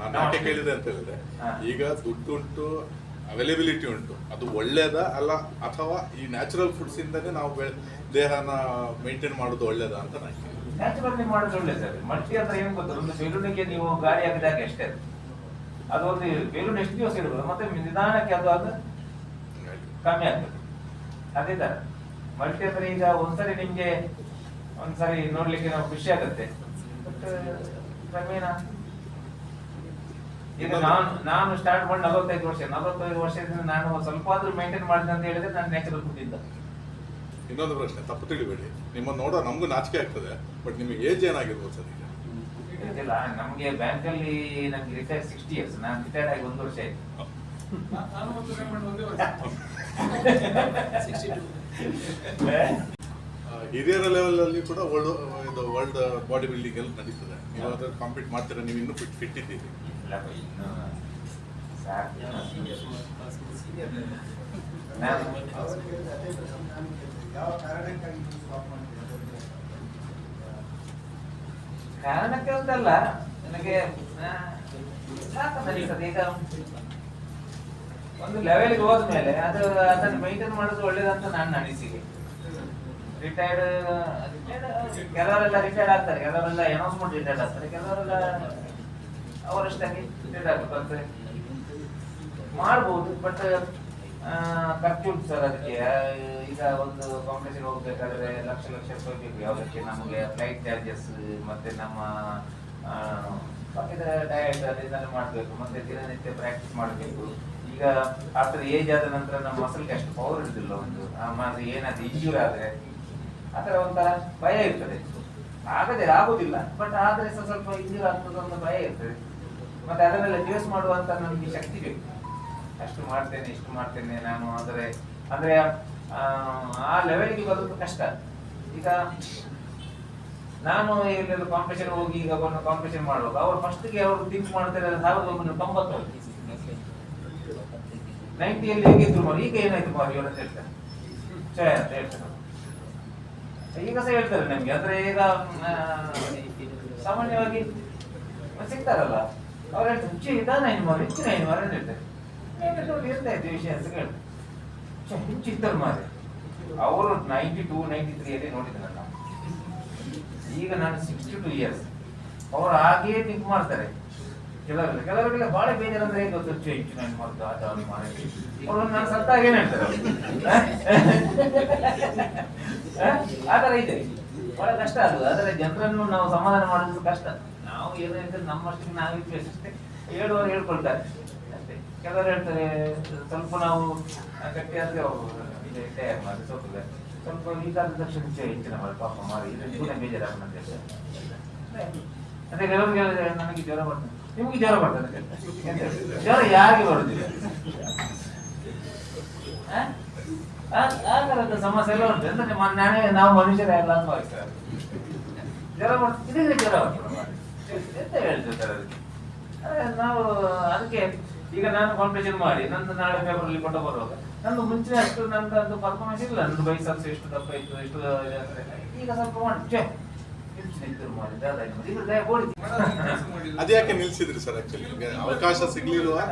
ನಾನು ಯಾಕೆ ಕೇಳಿದೆ ಅಂತ ಹೇಳಿದ್ರೆ, ಈಗ ದುಡ್ಡು ಉಂಟು, ಅವೈಲೇಬಿಲಿಟಿ ಉಂಟು, ಅದು ಒಳ್ಳೇದ ಅಲ್ಲ ಅಥವಾ ಈ ನ್ಯಾಚುರಲ್ ಫುಡ್ಸ್ ಇಂದಾನೆ ನಾವು ದೇಹನ ಮೇಂಟೈನ್ ಮಾಡೋದು ಒಳ್ಳೇದ ಅಂತ ನಾನು ನ್ಯಾಚುರಲಿ ಮಾಡೋದು ಒಳ್ಳೇದು ಸರ್. ಮಲ್ಟಿ ಅಂದ್ರೆ ಏನ್ ಗೊತ್ತಿಲ್ಲ, ಒಂದು ಬೆಲೂನಿಗೆ ನೀವು ಗಾಳಿ ಹಾಕಿದಾಗ ಅಷ್ಟೇ ಅದು ಒಂದು ಬೆಲೂನ್ ಎಷ್ಟು ದಿವಸ ಇರ್ಬೋದು, ಮತ್ತೆ ನಿಧಾನಕ್ಕೆ ಅದು ಕಮ್ಮಿ ಆಗ್ತದೆ. ಅದೇ ತರ ಮಲ್ಟಿ ಅಂದ್ರೆ ಈಗ ಒಂದ್ಸರಿ ನಿಮ್ಗೆ ಒಂದ್ಸರಿ ನೋಡ್ಲಿಕ್ಕೆ ನಾವು ಖುಷಿ ಆಗುತ್ತೆ, ಬಟ್ ಕ್ರಮೇಣ ಈಗ ನಾನು ಸ್ಟಾರ್ಟ್ ಮಾಡಿ 45 ವರ್ಷದಿಂದ ನಾನು ಸ್ವಲ್ಪ ಆದ್ರೂ ಮೇಂಟೈನ್ ಮಾಡಿದೆ ಅಂತ ಹೇಳಿದ್ರೆ ನಾನು ನ್ಯಾಚುರಲ್ ಫುಡ್ ಇದ್ದ. ಇನ್ನೊಂದು ಪ್ರಶ್ನೆ, ತಪ್ಪು ತಿಳಿಬೇಡಿ, ನಿಮ್ಮ ನೋಡೋ ನಮಗೂ ನಾಚಿಕೆ ಆಗ್ತದೆ, ಬಟ್ ನಿಮಗೆ ಏಜ್ ಏನಾಗಿರ್ಬೋದು ಸರ್? ಈಗ ಗೊತ್ತಿಲ್ಲ. ನಮ್ಗೆ ಬ್ಯಾಂಕ್ ಅಲ್ಲಿ ನಮ್ಗೆ ರಿಟೈರ್ 60 years. ನಾನು ರಿಟೈರ್ಡ್ ಆಗಿ 1 ವರ್ಷ ಆಯ್ತು. ಹಿರಿಯರ ಲೆವೆಲ್ ಅಲ್ಲಿ ಕೂಡ ವರ್ಲ್ಡ್ ಬಾಡಿ ಬಿಲ್ಡಿಂಗ್ ಎಲ್ಲ ನಡೀತದೆ. ನೀವು ಅದ್ರ ಕಾಂಪೀಟ್ ಮಾಡ್ತೀರಾ? ನೀವು ಇನ್ನೂ ಫಿಟ್ ಇದ್ದೀರಿ? ಕಾರಣಕ್ಕೆ ಅಂತಲ್ಲ, ನನಗೆ ಸಾಕಂತ ಅನಿಸ್ತದೆ. ಈಗ ಒಂದು ಲೆವೆಲ್ಗೆ ಹೋದ್ಮೇಲೆ ಅದನ್ನು ಮೈಂಟೈನ್ ಮಾಡೋದು ಒಳ್ಳೇದಂತ ನನ್ನ ಅನಿಸಿಕೆ. ರಿಟೈರ್ಡ್ ಕೆಲವರೆಲ್ಲ ರಿಟೈರ್ಡ್ ಆಗ್ತಾರೆ, ಕೆಲವರೆಲ್ಲ ಅನೌನ್ಸ್ಮೆಂಟ್ ರಿಟೈರ್ಡ್ ಆಗ್ತಾರೆ, ಕೆಲವರೆಲ್ಲ ಅವರಷ್ಟಾಗಿ ರಿಟೈರ್ಡ್ ಆಗ್ತಾರೆ. ಮಾಡ್ಬೋದು, ಬಟ್ ಖರ್ಚು ಉಂಟು ಸರ್ ಅದಕ್ಕೆ. ಈಗ ಒಂದು ಕಾಂಪಿಟೇಷನ್ ಹೋಗ್ಬೇಕಾದ್ರೆ ಲಕ್ಷ ರೂಪಾಯಿ ಬೇಕು. ಯಾವುದಕ್ಕೆ? ನಮಗೆ ಫ್ಲೈಟ್ ಚಾರ್ಜಸ್, ಮತ್ತೆ ನಮ್ಮ ಬಾಕಿದ ಡಯಟ್ ಅದನ್ನೆಲ್ಲ ಮಾಡಬೇಕು, ಮತ್ತೆ ದಿನನಿತ್ಯ ಪ್ರಾಕ್ಟೀಸ್ ಮಾಡಬೇಕು. ಈಗ ಆಫ್ಟರ್ ಏಜ್ ಆದ ನಂತರ ನಮ್ಮ ಮಸಲ್ಗೆ ಅಷ್ಟು ಪವರ್ ಇರುದಿಲ್ಲ. ಒಂದು ಏನಾದ್ರು ಇಂಜೂರ್ ಆದ್ರೆ ಆ ಥರ ಒಂಥರ ಭಯ ಇರ್ತದೆ. ಆಗುದಿಲ್ಲ, ಬಟ್ ಆದ್ರೆ ಸ್ವಲ್ಪ ಇಂಜೂರ್ ಆಗ್ತದೆ ಅಂತ ಭಯ ಇರ್ತದೆ. ಮತ್ತೆ ಅದನ್ನೆಲ್ಲ ಫೇಸ್ ಮಾಡುವಂತ ನಮಗೆ ಶಕ್ತಿ ಬೇಕು. ಅಷ್ಟು ಮಾಡ್ತೇನೆ, ಇಷ್ಟು ಮಾಡ್ತೇನೆ ನಾನು ಅಂದ್ರೆ ಆ ಲೆವೆಲ್ಗೆ ಬರೋದು ಕಷ್ಟ. ಈಗ ನಾನು ಎಲ್ಲೆಲ್ಲ ಕಾಂಪಿಟೇಷನ್ ಹೋಗಿ ಈಗ ಕಾಂಪಿಟೇಷನ್ ಮಾಡುವಾಗ ಅವ್ರು ಫಸ್ಟ್ಗೆ ಅವರು ಥಿಂಕ್ ಮಾಡ್ತಾರೆ 1990 90ಯಲ್ಲಿ ಹೇಗಿದ್ರು ಮಾಡಿ, ಈಗ ಏನಾಯ್ತು ಮಾಡಿ ಅಂತ ಹೇಳ್ತಾರೆ, ಅಂತ ಹೇಳ್ತಾರೆ. ಈಗ ಸಹ ಹೇಳ್ತಾರೆ ನಮ್ಗೆ. ಅಂದ್ರೆ ಈಗ ಸಾಮಾನ್ಯವಾಗಿ ಸಿಗ್ತಾರಲ್ಲ, ಅವ್ರು ಹೇಳ್ತಾರೆ ಇದಾನ ಹೆಚ್ಚಿನ ಅಂತ ಹೇಳ್ತಾರೆ. ಇರ್ತಾ ಇತ್ತು ವಿಷಯ ಅಂತ ಹೇಳ್ತಾರೆ. ಹೆಚ್ಚಿರ್ತಾರೆ ಮಾರೆ. ಅವರು 92, 93 ನೋಡಿದ್ರು ನಾನು. ಈಗ ನಾನು 62 ಇಯರ್ಸ್. ಅವರು ಹಾಗೇ ಥಿಂಕ್ ಮಾಡ್ತಾರೆ. ಕೆಲವರಿಗೆಲ್ಲ ಬಹಳ ಬೇಜಾರು ಅಂದ್ರೆ ಗೊತ್ತು, ಹೆಚ್ಚು ನಾನು ಮಾಡ್ತು ಅದು ಮಾಡಿ ಅವರು ನಾನು ಸತ್ತಾಗೇನು ಹೇಳ್ತಾರೆ. ಆ ಥರ ಇದೆ, ಬಹಳ ಕಷ್ಟ ಅದು. ಆದರೆ ಜನರನ್ನು ನಾವು ಸಮಾಧಾನ ಮಾಡೋದು ಕಷ್ಟ. ನಾವು ಏನಿದ್ರೆ ನಮ್ಮಷ್ಟಕ್ಕೆ ನಾವು ಅಷ್ಟೇ ಹೇಳ್ಕೊಳ್ತಾರೆ ಅಷ್ಟೇ. ಕೆಲವರು ಹೇಳ್ತಾರೆ ಸ್ವಲ್ಪ ನಾವು ಗಟ್ಟಿ ಅಂದ್ರೆ ತಯಾರು ಮಾಡಿ ಸ್ವಲ್ಪ ಈಗಾದ ತಕ್ಷಣ ಹೆಚ್ಚಿನ ಮಾಡಿ ಪಾಪ ಮಾಡಿ ಇದನ್ನ ಬೇಜಾರಾಗ ಅಂತ ಹೇಳ್ತಾರೆ. ಅದೇ ಕೆಲವರಿಗೆ ನನಗೆ ಜ್ವರ ಬರ್ತದೆ, ನಿಮ್ಗೆ ಜ್ವರ ಬರ್ತದೆ. ಜ್ವರ ಯಾರಿಗೆ ಬರುದಿಲ್ಲ? ಆ ತರದ ಸಮಸ್ಯೆ ಎಲ್ಲ ಉಂಟು. ಅಂದ್ರೆ ನಾವು ಮನುಷ್ಯರ ಎಲ್ಲ ಅಂತ ಭಾವಿಸ್ತಾರೆ. ಜ್ವರ ಬರ್ತದೆ, ಇದಕ್ಕೆ ಜ್ವರ ಬರ್ತದೆ ಎಂತ ಹೇಳ್ತಿರ್ತಾರೆ ಅದಕ್ಕೆ. ನಾವು ಅದಕ್ಕೆ ಈಗ ನಾನು ಕಾಂಪಿಟೇಷನ್ ಮಾಡಿ ನಂದು ನಾಳೆ ಪೇಪರಲ್ಲಿ ಕೊಟ್ಟು ಬರುವಾಗ ನಂದು ಮುಂಚೆ ಅಷ್ಟು ನಂದು ಪರ್ಫಾರ್ಮೆನ್ಸ್ ಇಲ್ಲ. ನಂದು ಬೈಸಪ್ಸ್ ಎಷ್ಟು ದಪ್ಪ ಇತ್ತು, ಎಷ್ಟು ಈಗ ಸ್ವಲ್ಪ ಮಾಡಿ ಅದ್ಯಾಕೆ ನಿಲ್ಸಿದ್ರಿ ಸರ್? ಆಕ್ಚುಲಿ ಅವಕಾಶ ಸಿಗ್ಲಿಲ್ವಾ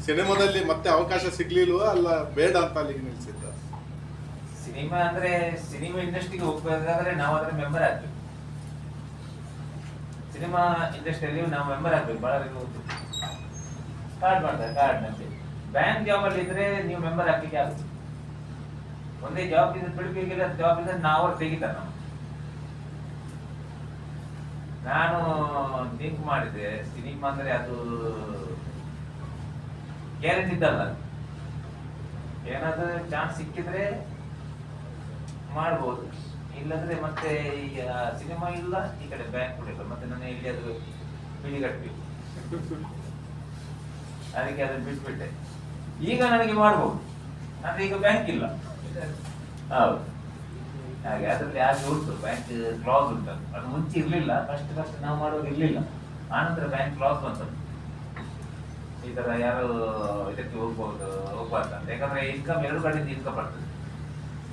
ಸಿನಿಮಾದಲ್ಲಿ? ಮತ್ತೆ ಅವಕಾಶ ಸಿಗ್ಲಿಲ್ವಾ ಅಲ್ಲ ಬೇಡ ಅಂತ ಅಲ್ಲಿಗೆ ನಿಲ್ಸಿದ್ದ? ಸಿನಿಮಾ ಅಂದ್ರೆ ಸಿನಿಮಾ ಇಂಡಸ್ಟ್ರಿಗೆ ಹೋಗ್ಬೇಕಾದ್ರೆ ನಾವು ಅದರ ಮೆಂಬರ್ ಆಗ್ಬೇಕು. ಸಿನಿಮಾ ಇಂಡಸ್ಟ್ರಿಯಲ್ಲಿ ನಾವು ಮೆಂಬರ್ ಆಗ್ಬೇಕು. ಬಹಳ ಕಾರ್ಡ್ ಮಾಡ್ತಾರೆ, ಕಾರ್ಡ್ ನಂಗೆ. ಬ್ಯಾಂಕ್ ಜಾಬ್ ಅಲ್ಲಿ ಇದ್ರೆ ನೀವು ಮೆಂಬರ್ ಆಗ್ಲಿಕ್ಕೆ ಆಗುತ್ತೆ. ಒಂದೇ ಜಾಬ್ ಇದ್ರೆ ಬಿಡಬೇಕಿಲ್ಲ, ಜಾಬ್ ಇದ್ರೆ ನಾವು ತೆಗಿತಾರೆ. ನಾನು ಥಿಂಕ್ ಮಾಡಿದೆ, ಸಿನಿಮಾ ಅಂದ್ರೆ ಅದು ಗ್ಯಾರಂಟಿ ಇದ್ದಲ್ಲ. ಏನಾದ್ರೂ ಚಾನ್ಸ್ ಸಿಕ್ಕಿದ್ರೆ ಮಾಡ್ಬೋದು, ಇಲ್ಲಂದ್ರೆ ಮತ್ತೆ ಈಗ ಸಿನಿಮಾ ಇಲ್ಲ, ಈ ಕಡೆ ಬ್ಯಾಂಕ್ ಕೂಡ ಇಲ್ಲ. ಮತ್ತೆ ನಾನು ಇಲ್ಲಿ ಅದು ಬಿಡಿ ಕಟ್ಟಬೇಕು, ಅದಕ್ಕೆ ಅದನ್ನು ಬಿಟ್ಬಿಟ್ಟೆ. ಈಗ ನನಗೆ ಮಾಡ್ಬೋದು, ಅಂದ್ರೆ ಈಗ ಬ್ಯಾಂಕ್ ಇಲ್ಲ. ಹೌದು, ಹಾಗೆ ಅದ್ರಲ್ಲಿ ಯಾರು ಉಂಟು ಬ್ಯಾಂಕ್ ಕ್ಲಾಸ್ ಉಂಟು. ಅದು ಮುಂಚೆ ಇರ್ಲಿಲ್ಲ, ಫಸ್ಟ್ ನಾವು ಮಾಡೋದು ಇರ್ಲಿಲ್ಲ. ಆನಂತರ ಬ್ಯಾಂಕ್ ಕ್ಲಾಸ್ ಬಂತದ್ದು, ಈ ತರ ಯಾರು ಇದಕ್ಕೆ ಹೋಗ್ಬಾರ್ದು ಅಂತ. ಯಾಕಂದ್ರೆ ಇನ್ಕಮ್ ಎರಡು ಕಡೆಯಿಂದ ಇನ್ಕಮ್ ಬರ್ತದೆ.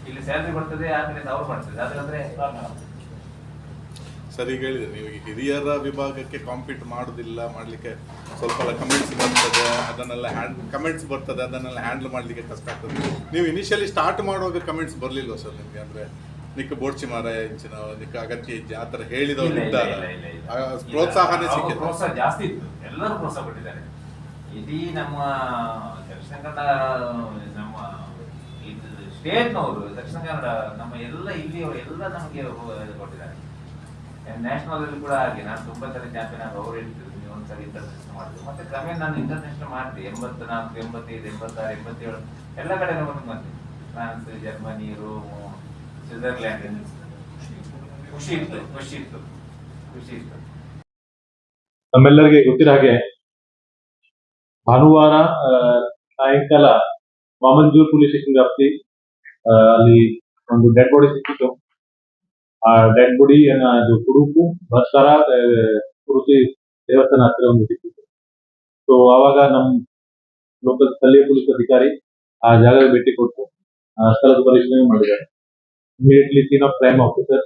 ಇಲ್ಲಿ ಸ್ಯಾಲ್ರಿ ಬರ್ತದೆ, ಆ ಕಡೆಯಿಂದ ಅವ್ರು ಬರ್ತದೆ. ಅದಂದ್ರೆ ಸರಿ ಹೇಳಿದ್ರೆ ನೀವು ಹಿರಿಯರ ವಿಭಾಗಕ್ಕೆ ಕಾಂಪೀಟ್ ಮಾಡೋದಿಲ್ಲ, ಮಾಡ್ಲಿಕ್ಕೆ ಸ್ವಲ್ಪ ಕಮೆಂಟ್ಸ್ ಬರ್ತದೆ, ಅದನ್ನೆಲ್ಲ ಹ್ಯಾಂಡಲ್ ಮಾಡ್ಲಿಕ್ಕೆ ಕಷ್ಟ ಆಗ್ತದೆ. ನೀವು ಇನಿಷಿಯಲಿ ಸ್ಟಾರ್ಟ್ ಮಾಡುವಾಗ ಕಮೆಂಟ್ಸ್ ಬರ್ಲಿಲ್ವಾ ಸರ್ ನಿಮ್ಗೆ? ಅಂದ್ರೆ ನಿಕ್ಕ ಬೋಡ್ಚಿ ಮಾರ ಇಂಚಿನ ನಿಕ್ಕ ಅಗತ್ಯ ಇದ್ದ ಆ ಥರ ಹೇಳಿದವರು ಇದ್ದಾರೆ, ಪ್ರೋತ್ಸಾಹನೇ ಸಿಕ್ಕಿದೆ. ಪ್ರೋತ್ಸಾಹ ಜಾಸ್ತಿ ಇತ್ತು, ಎಲ್ಲರೂ ಪ್ರೋತ್ಸಾಹ ಕೊಟ್ಟಿದ್ದಾರೆ. ಇಡೀ ನಮ್ಮ ದಕ್ಷಿಣ ಕನ್ನಡ, ನಮ್ಮ ಸ್ಟೇಟ್ನವರು, ದಕ್ಷಿಣ ಕನ್ನಡ, ನಮ್ಮ ಎಲ್ಲ ಇಲ್ಲಿಯವರು ಎಲ್ಲ ನಮಗೆ ಕೊಟ್ಟಿದ್ದಾರೆ. ನ್ಯಾಷನಲ್ ಅಲ್ಲಿ ಕೂಡ ಹಾಗೆ ನಾನು ತುಂಬಾ ತರ ಚಾಂಪಿಯನ್ ಆಗಿ ಅವ್ರು ಹೇಳ್ತಿದ್ರು ನೀವು ಒಂದ್ಸರಿ ಇಂಟರ್ನ್ಯಾಷನಲ್ ಮಾಡಿದ್ರು. ಮತ್ತೆ ಕ್ರಮೇಣ ನಾನು ಇಂಟರ್ನ್ಯಾಷನಲ್ ಮಾಡಿದೆ. 84, 85, 86, 87 ಎಲ್ಲ ಕಡೆ ಬಂದೆ. France, Germany, Rome, Switzerland. ಖುಷಿ ಇತ್ತು. ನಮ್ಮೆಲ್ಲರಿಗೆ ಗೊತ್ತಿರೋ ಹಾಗೆ ಭಾನುವಾರ ಸಾಯಂಕಾಲ ಮಾಮಂಜೂರ್ ಪೊಲೀಸ್ ಸ್ಟೇಷನ್ ವ್ಯಾಪ್ತಿ ಅಲ್ಲಿ ಒಂದು ಡೆಡ್ ಬಾಡಿ ಸಿಕ್ಕಿತ್ತು. ಆ ಡೆಡ್ ಬಾಡಿ ಅದು ಕುಡುಪು ಭತ್ತರ ಕುರುತಿ ದೇವಸ್ಥಾನ ಹತ್ತಿರ ಒಂದು ಸಿಕ್ಕಿತ್ತು. ಸೊ ಆವಾಗ ನಮ್ಮ ಲೋಕಲ್ ಸ್ಥಳೀಯ ಪೊಲೀಸ್ ಅಧಿಕಾರಿ ಆ ಜಾಗದ ಭೇಟಿ ಕೊಟ್ಟು ಸ್ಥಳದ ಪರಿಶೀಲನೆ ಮಾಡಿದ್ದಾರೆ. Immediately scene of crime officer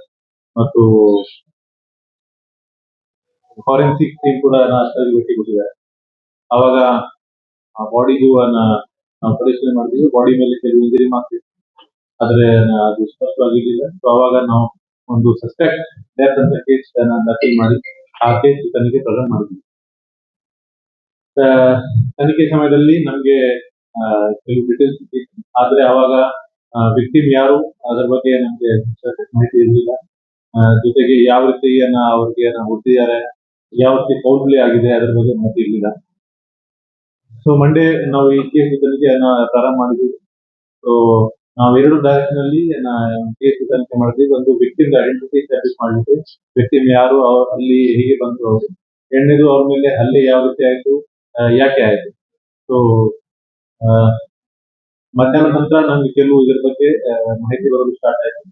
ಮತ್ತು ಫಾರೆನ್ಸಿಕ್ ಟೀಮ್ ಕೂಡ ಅಷ್ಟರಲ್ಲಿ ಭೇಟಿ ಕೊಟ್ಟಿದ್ದಾರೆ. ಅವಾಗ ಆ ಬಾಡಿಗೂ ನಾವು ಪರಿಶೀಲನೆ ಮಾಡಿದ್ವಿ. ಬಾಡಿ ಮೇಲೆ ಕೆಲವು ಇಂಜರಿ ಮಾಡ್ತಿದ್ವಿ, ಆದ್ರೆ ಅದು ಸ್ಪಷ್ಟವಾಗಿರ್ಲಿಲ್ಲ. ಸೊ ಅವಾಗ ನಾವು ಒಂದು ಸಸ್ಪೆಕ್ಟ್ ಡೆತ್ ಅಂತ ಕೇಸ್ ದಾಖಲು ಮಾಡಿ ಆ ಕೇಸ್ ತನಿಖೆ ಪ್ರಾರಂಭ ಮಾಡಿದ್ವಿ. ತನಿಖೆ ಸಮಯದಲ್ಲಿ ನಮಗೆ ಕೆಲವು ಡೀಟೇಲ್ಸ್ ಸಿಕ್ಕಿತ್ತು, ಆದ್ರೆ ಅವಾಗ ವಿಕ್ಟಿಮ್ ಯಾರು ಅದರ ಬಗ್ಗೆ ನಮಗೆ ಮಾಹಿತಿ ಇರಲಿಲ್ಲ. ಜೊತೆಗೆ ಯಾವ ರೀತಿ ಅವ್ರಿಗೆ ಹೊಡೆದಿದ್ದಾರೆ, ಯಾವ ರೀತಿ ಫೌಲ್ ಪ್ಲೇ ಆಗಿದೆ ಅದರ ಬಗ್ಗೆ ಮಾಹಿತಿ ಇರಲಿಲ್ಲ. ಸೊ ಮಂಡೇ ನಾವು ಈ ಕೇಸ್ ತನಿಖೆಯನ್ನ ಪ್ರಾರಂಭ ಮಾಡಿದ್ವಿ. ಸೊ ನಾವು 2 ಡೈರೆಕ್ಷನ್ ಅಲ್ಲಿ ಕೇಸ್ ತನಿಖೆ ಮಾಡಿದ್ವಿ. ಒಂದು ವಿಕ್ಟಿಮ್ ಐಡೆಂಟಿಟಿ ಎಸ್ಟಾಬ್ಲಿಷ್ ಮಾಡಲಿಕ್ಕೆ, ವಿಕ್ಟಿಮ್ ಯಾರು, ಅಲ್ಲಿ ಹೇಗೆ ಬಂದ್ರು ಅವರು. ಎರಡನೇದು ಅವ್ರ ಮೇಲೆ ಹಲ್ಲೆ ಯಾವ ರೀತಿ ಆಯ್ತು, ಯಾಕೆ ಆಯ್ತು. ಸೊ ಮಧ್ಯಾಹ್ನ ನಂತರ ನಮ್ಗೆ ಕೆಲವು ಇದರ ಬಗ್ಗೆ ಮಾಹಿತಿ ಬರೋದು ಸ್ಟಾರ್ಟ್ ಆಯ್ತು.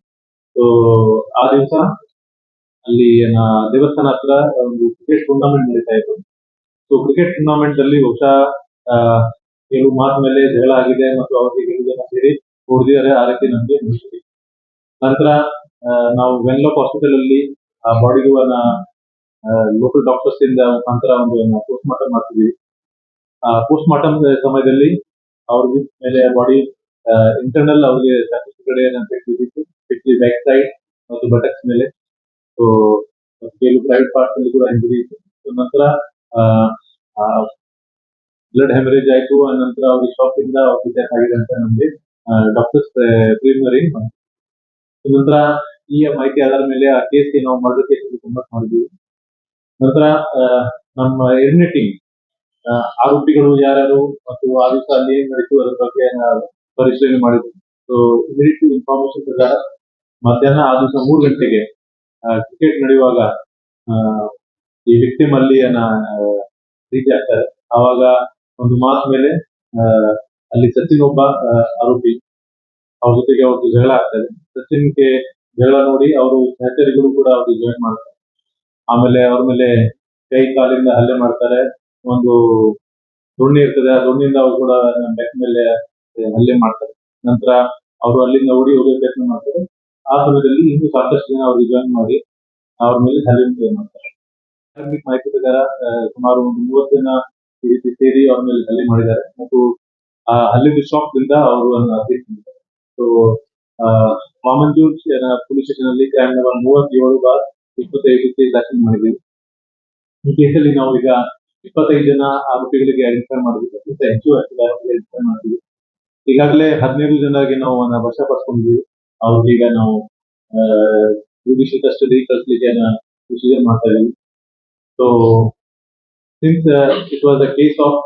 ಸೊ ಆ ದಿವಸ ಅಲ್ಲಿ ದೇವಸ್ಥಾನ ಹತ್ರ ಒಂದು ಕ್ರಿಕೆಟ್ ಟೂರ್ನಮೆಂಟ್ ನಡೀತಾ ಇತ್ತು. ಸೊ ಕ್ರಿಕೆಟ್ ಟೂರ್ನಮೆಂಟ್ ಅಲ್ಲಿ ಬಹುಶಃ ಕೆಲವು ಮಾತು ಮೇಲೆ ಜಗಳ ಆಗಿದೆ ಮತ್ತು ಅವರಿಗೆ ಕೆಲವು ಜನ ಸೇರಿ ಹೊಡೆದಿದ್ದಾರೆ, ಆ ರೀತಿ ನಮ್ಗೆ ಅನಿಸಿದೆ. ನಂತರ ನಾವು ವೆನ್ಲಾಕ್ ಹಾಸ್ಪಿಟಲ್ ಅಲ್ಲಿ ಆ ಬಾಡಿಗೂ ಲೋಕಲ್ ಡಾಕ್ಟರ್ಸ್ ಇಂದ ಮುಖಾಂತರ ಒಂದು ಪೋಸ್ಟ್ ಮಾರ್ಟಮ್ ಮಾಡ್ತಿದ್ವಿ. ಆ ಪೋಸ್ಟ್ ಮಾರ್ಟಮ್ ಸಮಯದಲ್ಲಿ ಅವ್ರ ಮೇಲೆ ಬಾಡಿ ಇಂಟರ್ನಲ್ ಅವ್ರಿಗೆ ಸಾಕಷ್ಟು ಕಡೆ ಬಿದ್ದಿತ್ತು, ಬ್ಯಾಕ್ ಸೈಡ್ ಮತ್ತು ಬಟಕ್ಸ್ ಮೇಲೆ. ಸೊ ಕೆಲವು ಪ್ರೈವೇಟ್ ಪಾರ್ಟ್ಸ್ ಅಲ್ಲಿ ಕೂಡ ಇಂಜರಿ ಇತ್ತು. ಸೊ ನಂತರ ಬ್ಲಡ್ ಹೆಮರೇಜ್ ಆಯ್ತು. ನಂತರ ಅವ್ರಿಗೆ ಶಾಕ್ ಇಂದ ಡೆತ್ ಆಗಿದೆ ಅಂತ ನಮ್ಗೆ ಡಾಕ್ಟರ್ಸ್ ಪ್ರಿಲಿಮಿನರಿ. ನಂತರ ಈ ಮಾಹಿತಿ ಆಧಾರ ಮೇಲೆ ಆ ಕೇಸ್ಗೆ ನಾವು ಮರ್ಡರ್ ಕೇಸ್ ಕನ್ವರ್ಟ್ ಮಾಡಿದ್ವಿ. ನಂತರ ನಮ್ಮ ಎರಡನೇ ಟೀಮ್ ಆರೋಪಿಗಳು ಯಾರ್ಯಾರು ಮತ್ತು ಆ ದಿವಸ ಅಲ್ಲಿ ಏನ್ ನಡೀತು ಅದರ ಬಗ್ಗೆ ಪರಿಶೀಲನೆ ಮಾಡಿದ್ವಿ. ಸೊ ಇಮಿಡಿಯೇಟ್ ಇನ್ಫಾರ್ಮೇಶನ್ ಪ್ರಕಾರ ಮಧ್ಯಾಹ್ನ ಆ ದಿವಸ 3 ಗಂಟೆಗೆ ಕ್ರಿಕೆಟ್ ನಡೆಯುವಾಗ ಈ ವಿಕ್ಟಿಮ್ ಅಲ್ಲಿ ರೀಚ್ ಆಗ್ತಾರೆ. ಆವಾಗ ಒಂದು ಮಾತು ಮೇಲೆ ಅಲ್ಲಿ ಸಚಿನ್ ಒಬ್ಬ ಆರೋಪಿ, ಅವ್ರ ಜೊತೆಗೆ ಅವ್ರದ್ದು ಜಗಳ ಆಗ್ತದೆ. ಸಚಿನ್ಗೆ ಜಗಳ ನೋಡಿ ಅವರು ಸಹಚರಿಗಳು ಕೂಡ ಅವ್ರಿಗೆ ಜಾಯಿನ್ ಮಾಡ್ತಾರೆ. ಆಮೇಲೆ ಅವ್ರ ಮೇಲೆ ಕೈ ಕಾಲಿಂದ ಹಲ್ಲೆ ಮಾಡ್ತಾರೆ. ಒಂದು ದೊಣ್ಣೆ ಇರ್ತದೆ, ಆ ದೊಣ್ಣೆಯಿಂದ ಅವ್ರು ಕೂಡ ಬೆಕ್ ಮೇಲೆ ಹಲ್ಲೆ ಮಾಡ್ತಾರೆ. ನಂತರ ಅವರು ಅಲ್ಲಿಂದ ಓಡಿ ಹೋಗೋ ಪ್ರಯತ್ನ ಮಾಡ್ತಾರೆ. ಆ ಸಮಯದಲ್ಲಿ ಇನ್ನೂ ಸಾಕಷ್ಟು ಜನ ಅವ್ರಿಗೆ ಜಾಯಿನ್ ಮಾಡಿ ಅವ್ರ ಮೇಲೆ ಹಲ್ಲೆ ಮಾಡ್ತಾರೆ. ಮಾಹಿತಿ ಪ್ರಕಾರ ಸುಮಾರು ಒಂದು 30 ಜನ ಈ ರೀತಿ ಸೇರಿ ಅವ್ರ ಮೇಲೆ ಹಲ್ಲೆ ಮಾಡಿದ್ದಾರೆ ಮತ್ತು ಆ ಹಲ್ಲೆಗೆ ಶಾಕ್ ದಿಂದ ಅವರು ತೀರ್ಕೊಂಡಿದ್ದಾರೆ. ಸೊ ಮಾಮಂಜೂರ್ ಪೊಲೀಸ್ ಸ್ಟೇಷನ್ ಅಲ್ಲಿ ಕ್ರೈಮ್ ನಂಬರ್ 37/25 ಕೇಸ್ ದಾಖಲು ಮಾಡಿದ್ದೀವಿ. ಈ ಕೇಸಲ್ಲಿ ನಾವು ಈಗ 25 ಜನ ಆರೋಪಿಗಳಿಗೆ ಐಡೆಂಟಿಫೈ ಮಾಡಿದ್ವಿ, ಹೆಚ್ಚು ಐಡೆಂಟಿಫೈ ಮಾಡಿದ್ವಿ. ಈಗಾಗಲೇ 15 ಜನರಿಗೆ ನಾವು ವಶಪಡಿಸ್ಕೊಂಡಿದ್ದೀವಿ. ಅವ್ರಿಗೆ ಈಗ ನಾವು ಜುಡಿಷಿಯಲ್ ಕಸ್ಟಡಿ ಕಳಿಸ್ಲಿಕ್ಕೆ ಪ್ರೊಸೀಜರ್ ಮಾಡ್ತಾ ಇದ್ದೀವಿ. So since it was a case of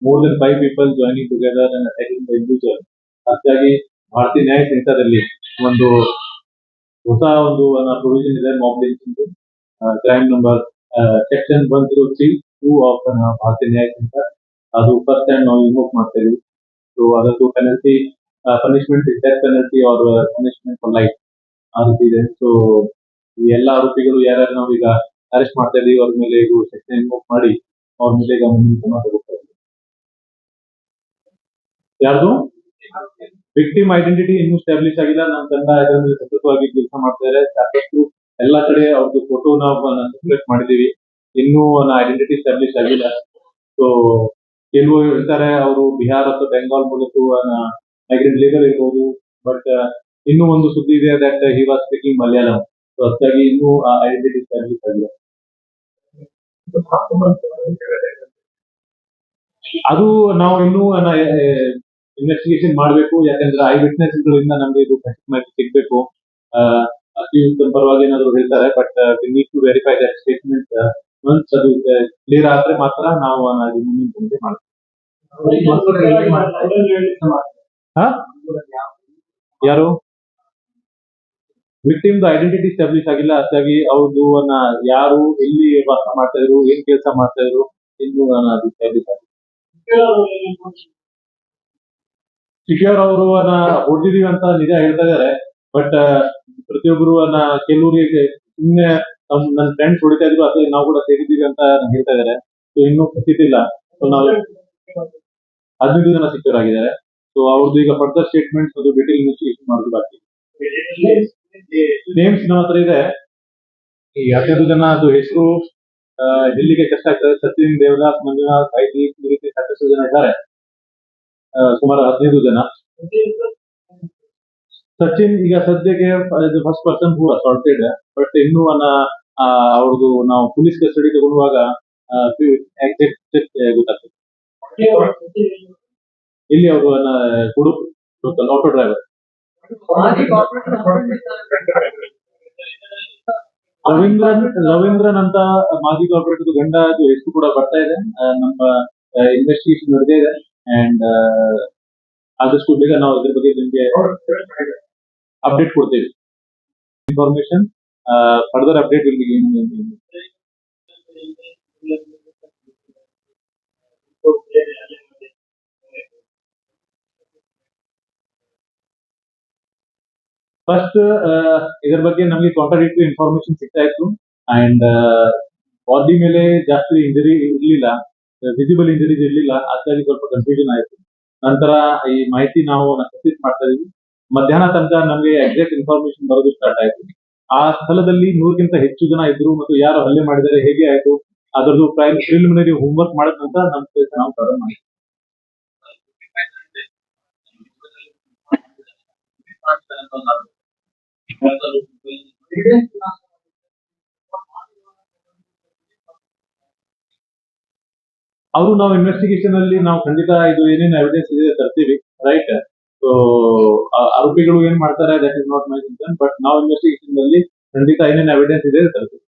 more than 5 people joining together and attacking the individual, ಹಾಗಾಗಿ ಭಾರತೀಯ ನ್ಯಾಯ ಸಂಹಿತಾದಲ್ಲಿ ಒಂದು ಹೊಸ ಒಂದು ಪ್ರೊವಿಷನ್ ಇದೆ, mob lynching crime number section 1032 of ಭಾರತೀಯ ನ್ಯಾಯ ಸಂಹಿತಾ. ಅದು ಫಸ್ಟ್ ಟೈಮ್ ನಾವು ಇನ್ವೋಕ್ ಮಾಡ್ತಾ ಇದೀವಿ. ಸೊ ಅದರದ್ದು penalty punishment death penalty or punishment for life ಆ ರೀತಿ ಇದೆ. ಸೊ ಈ ಎಲ್ಲ ಆರೋಪಿಗಳು ಯಾರ್ಯಾರು ನಾವು ಈಗ ಅರೆಸ್ಟ್ ಮಾಡ್ತಾ ಇದೀವಿ ಅವ್ರ ಮೇಲೆ ಇದು ಸೆಕ್ಷನ್ ಇನ್ವೋಕ್ ಮಾಡಿ ಅವ್ರ ಮೇಲೆ ಈಗ ಮುಂದಿನ ಕ್ರಮ ತಗೋತಾ ಇದ್ದೀವಿ. ಯಾರ್ದು ವಿಕ್ಟಿಮ್ ಐಡೆಂಟಿಟಿ ಇನ್ನೂ ಸ್ಟಾಬ್ಲಿಷ್ ಆಗಿಲ್ಲ. ನಮ್ಮ ತಂಡ ಇದರ ಮೇಲೆ ಸತತವಾಗಿ ಕೆಲಸ ಮಾಡ್ತಾ ಇದ್ದಾರೆ. ಸಾಕಷ್ಟು ಎಲ್ಲಾ ಕಡೆ ಅವ್ರದ್ದು ಫೋಟೋ ನಾವು ಸರ್ಕ್ಯುಲೇಟ್ ಮಾಡಿದೀವಿ, ಇನ್ನೂ ಐಡೆಂಟಿಟಿ ಸ್ಟಾಬ್ಲಿಷ್ ಆಗಿಲ್ಲ. ಸೊ ಕೆಲವು ಇರ್ತಾರೆ ಅವರು ಬಿಹಾರ್ ಅಥವಾ ಬೆಂಗಾಲ್ ಮೂಲಕ ಮೈಗ್ರೆಂಟ್ ಲೇಬರ್ ಇರ್ಬೋದು, ಬಟ್ ಇನ್ನೂ ಒಂದು ಸುದ್ದಿ ಇದೆ that he was speaking Malayalam. So ಅದಕ್ಕಾಗಿ ಇನ್ನೂ ಐಡೆಂಟಿಟಿ ಸ್ಟಾಬ್ಲಿಷ್ ಆಗಿಲ್ಲ. ಅದು ನಾವು ಇನ್ನೂ ಇನ್ವೆಸ್ಟಿಗೇಷನ್ ಮಾಡಬೇಕು, ಯಾಕಂದ್ರೆ ಐ ವಿಟ್ನೆಸ್ ಗಳಿಂದ ನಮ್ಗೆ ಇದು ಮಾಹಿತಿ ಸಿಗ್ಬೇಕು. ಅಕ್ಯೂಸ್ಡ್ ಪರವಾಗಿ ಏನಾದ್ರು ಹೇಳ್ತಾರೆ, but we need to verify that statement. Once ಅದು ಕ್ಲಿಯರ್ ಆದ್ರೆ ಮಾತ್ರ ನಾವು ಮುಂದಿನ ತನಿಖೆ ಮಾಡ್ತೀವಿ. ಯಾರು ವಿಕ್ಟಿಮ್ ಐಡೆಂಟಿಟಿ ಸ್ಟಾಬ್ಲಿಷ್ ಆಗಿಲ್ಲ, ಹಾಗಾಗಿ ಅವ್ರದ್ದು ಯಾರು ಎಲ್ಲಿ ವಾಸ ಮಾಡ್ತಾ ಇದ್ರು, ಏನ್ ಕೆಲಸ ಮಾಡ್ತಾ ಇದ್ರು ಇನ್ನೂ ಅದು ಸ್ಟಾಬ್ಲಿಷ್ ಆಗಿಲ್ಲ. ಸಿಕ್ಯೂರ್ ಅವರು ಹೊಡೆದಿದೀವಿ ಅಂತ ನಿಜ ಹೇಳ್ತಾ ಇದಾರೆ, ಬಟ್ ಪ್ರತಿಯೊಬ್ಬರು ಕೆಲವರಿಗೆ ಸುಮ್ಮನೆ ನನ್ನ ಫ್ರೆಂಡ್ಸ್ ಹೊಡಿತಾ ಇದ್ರು ಅಥವಾ ನಾವು ಕೂಡ ಸೇರಿದ್ದೀವಿ ಅಂತ ಹೇಳ್ತಾ ಇದಾರೆ. ಸೊ ಇನ್ನೂ ಗೊತ್ತಿಲ್ಲ. ಸೊ ನಾವು 15 ಜನ ಸಿಕ್ಯೂರ್ ಆಗಿದ್ದಾರೆ. ಸೊ ಅವ್ರದ್ದು ಈಗ ಫರ್ದರ್ ಸ್ಟೇಟ್ಮೆಂಟ್ಸ್ ಅದು ಡೀಟೇಲ್ ಇನ್ವೆಸ್ಟಿಗೇಷನ್ ಮಾಡೋದು ಬಾಕಿ. ನೇಮ್ಸ್ ನಮ್ಮ ಹತ್ರ ಇದೆ. ಈ 15 ಜನ ಅದು ಹೆಸರು ಎಲ್ಲಿಗೆ ಕಷ್ಟ ಆಗ್ತದೆ. ಸಚಿನ್, ದೇವದಾಸ್, ಮಂಜುನಾಥ್, ಐದೀಪ್, ಈ ರೀತಿ ಸಾಕಷ್ಟು ಜನ ಇದ್ದಾರೆ. ಸುಮಾರು 15 ಜನ. ಸಚಿನ್ ಈಗ ಸದ್ಯಕ್ಕೆ ಫಸ್ಟ್ ಪರ್ಸನ್ ಪೂರ ಸಾರ್ಟೆಡ್, ಬಟ್ ಇನ್ನೂ ಅವ್ರದ್ದು ನಾವು ಪೊಲೀಸ್ ಕಸ್ಟಡಿ ತಗೊಳ್ಳುವಾಗ ಎಕ್ಸಾಕ್ಟ್ ಗೊತ್ತಾಗ್ತದೆ. ಇಲ್ಲಿ ಅವರು Kudupu local auto driver. Ravindran ಅಂತ ಮಾಜಿ ಕಾರ್ಪೊರೇಟರ್ ಗಂಡ ಹೆಸರು ಕೂಡ ಬರ್ತಾ ಇದೆ. ನಮ್ಮ ಇನ್ವೆಸ್ಟಿಗೇಷನ್ ನಡೆದೇ ಇದೆ ಅಂಡ್ ಆದಷ್ಟು ಬೇಗ ನಾವು ಇದ್ರ ಬಗ್ಗೆ ನಿಮಗೆ ಅಪ್ಡೇಟ್ ಕೊಡ್ತೇವೆ. Information further update will be first ಇದರ ಬಗ್ಗೆ ನಮಗೆ ಕಾಂಟ್ರಾಡಿಕ್ಟರಿ ಇನ್ಫಾರ್ಮೇಶನ್ ಸಿಗ್ತಾ ಇತ್ತು ಅಂಡ್ ಬಾಡಿ ಮೇಲೆ ಜಾಸ್ತಿ ಇಂಜರಿ ಇರಲಿಲ್ಲ, ವಿಸಿಬಲ್ ಇಂಜರೀಸ್ ಇರಲಿಲ್ಲ, ಅದಕ್ಕಾಗಿ ಸ್ವಲ್ಪ ಕನ್ಫ್ಯೂಷನ್ ಆಯಿತು. ನಂತರ ಈ ಮಾಹಿತಿ ನಾವು ಅಸೆಸ್ ಮಾಡ್ತಾ ಇದೀವಿ. ಮಧ್ಯಾಹ್ನ ತನಕ ನಮಗೆ ಎಕ್ಸಾಕ್ಟ್ ಇನ್ಫಾರ್ಮೇಶನ್ ಬರೋದು ಸ್ಟಾರ್ಟ್ ಆಯಿತು. ಆ ಸ್ಥಳದಲ್ಲಿ 100ಕ್ಕಿಂತ ಹೆಚ್ಚು ಜನ ಇದ್ರು ಮತ್ತು ಯಾರು ಹಲ್ಲೆ ಮಾಡಿದ್ದಾರೆ, ಹೇಗೆ ಆಯಿತು, ಅದರದ್ದು ಪ್ರಿಲಿಮಿನರಿ ಹೋಮ್ವರ್ಕ್ ಮಾಡಿದ ನಂತರ ನಮ್ಮ ಕೆಲಸ ನಾವು ಪ್ರಾರಂಭ ಮಾಡಿದ್ವಿ. ಅವರು ನಾವು ಇನ್ವೆಸ್ಟಿಗೇಷನ್ ಅಲ್ಲಿ ನಾವು ಖಂಡಿತ ಇದು ಏನೇನು ಎವಿಡೆನ್ಸ್ ಇದೆ ತರ್ತೀವಿ, ರೈಟ್. ಸೊ ಆರೋಪಿಗಳು ಏನ್ ಮಾಡ್ತಾರೆ that is not my concern, but ನಾವು ಇನ್ವೆಸ್ಟಿಗೇಷನ್ ಅಲ್ಲಿ ಖಂಡಿತ ಏನೇನು ಎವಿಡೆನ್ಸ್ ಇದೆ ತರ್ತೀವಿ.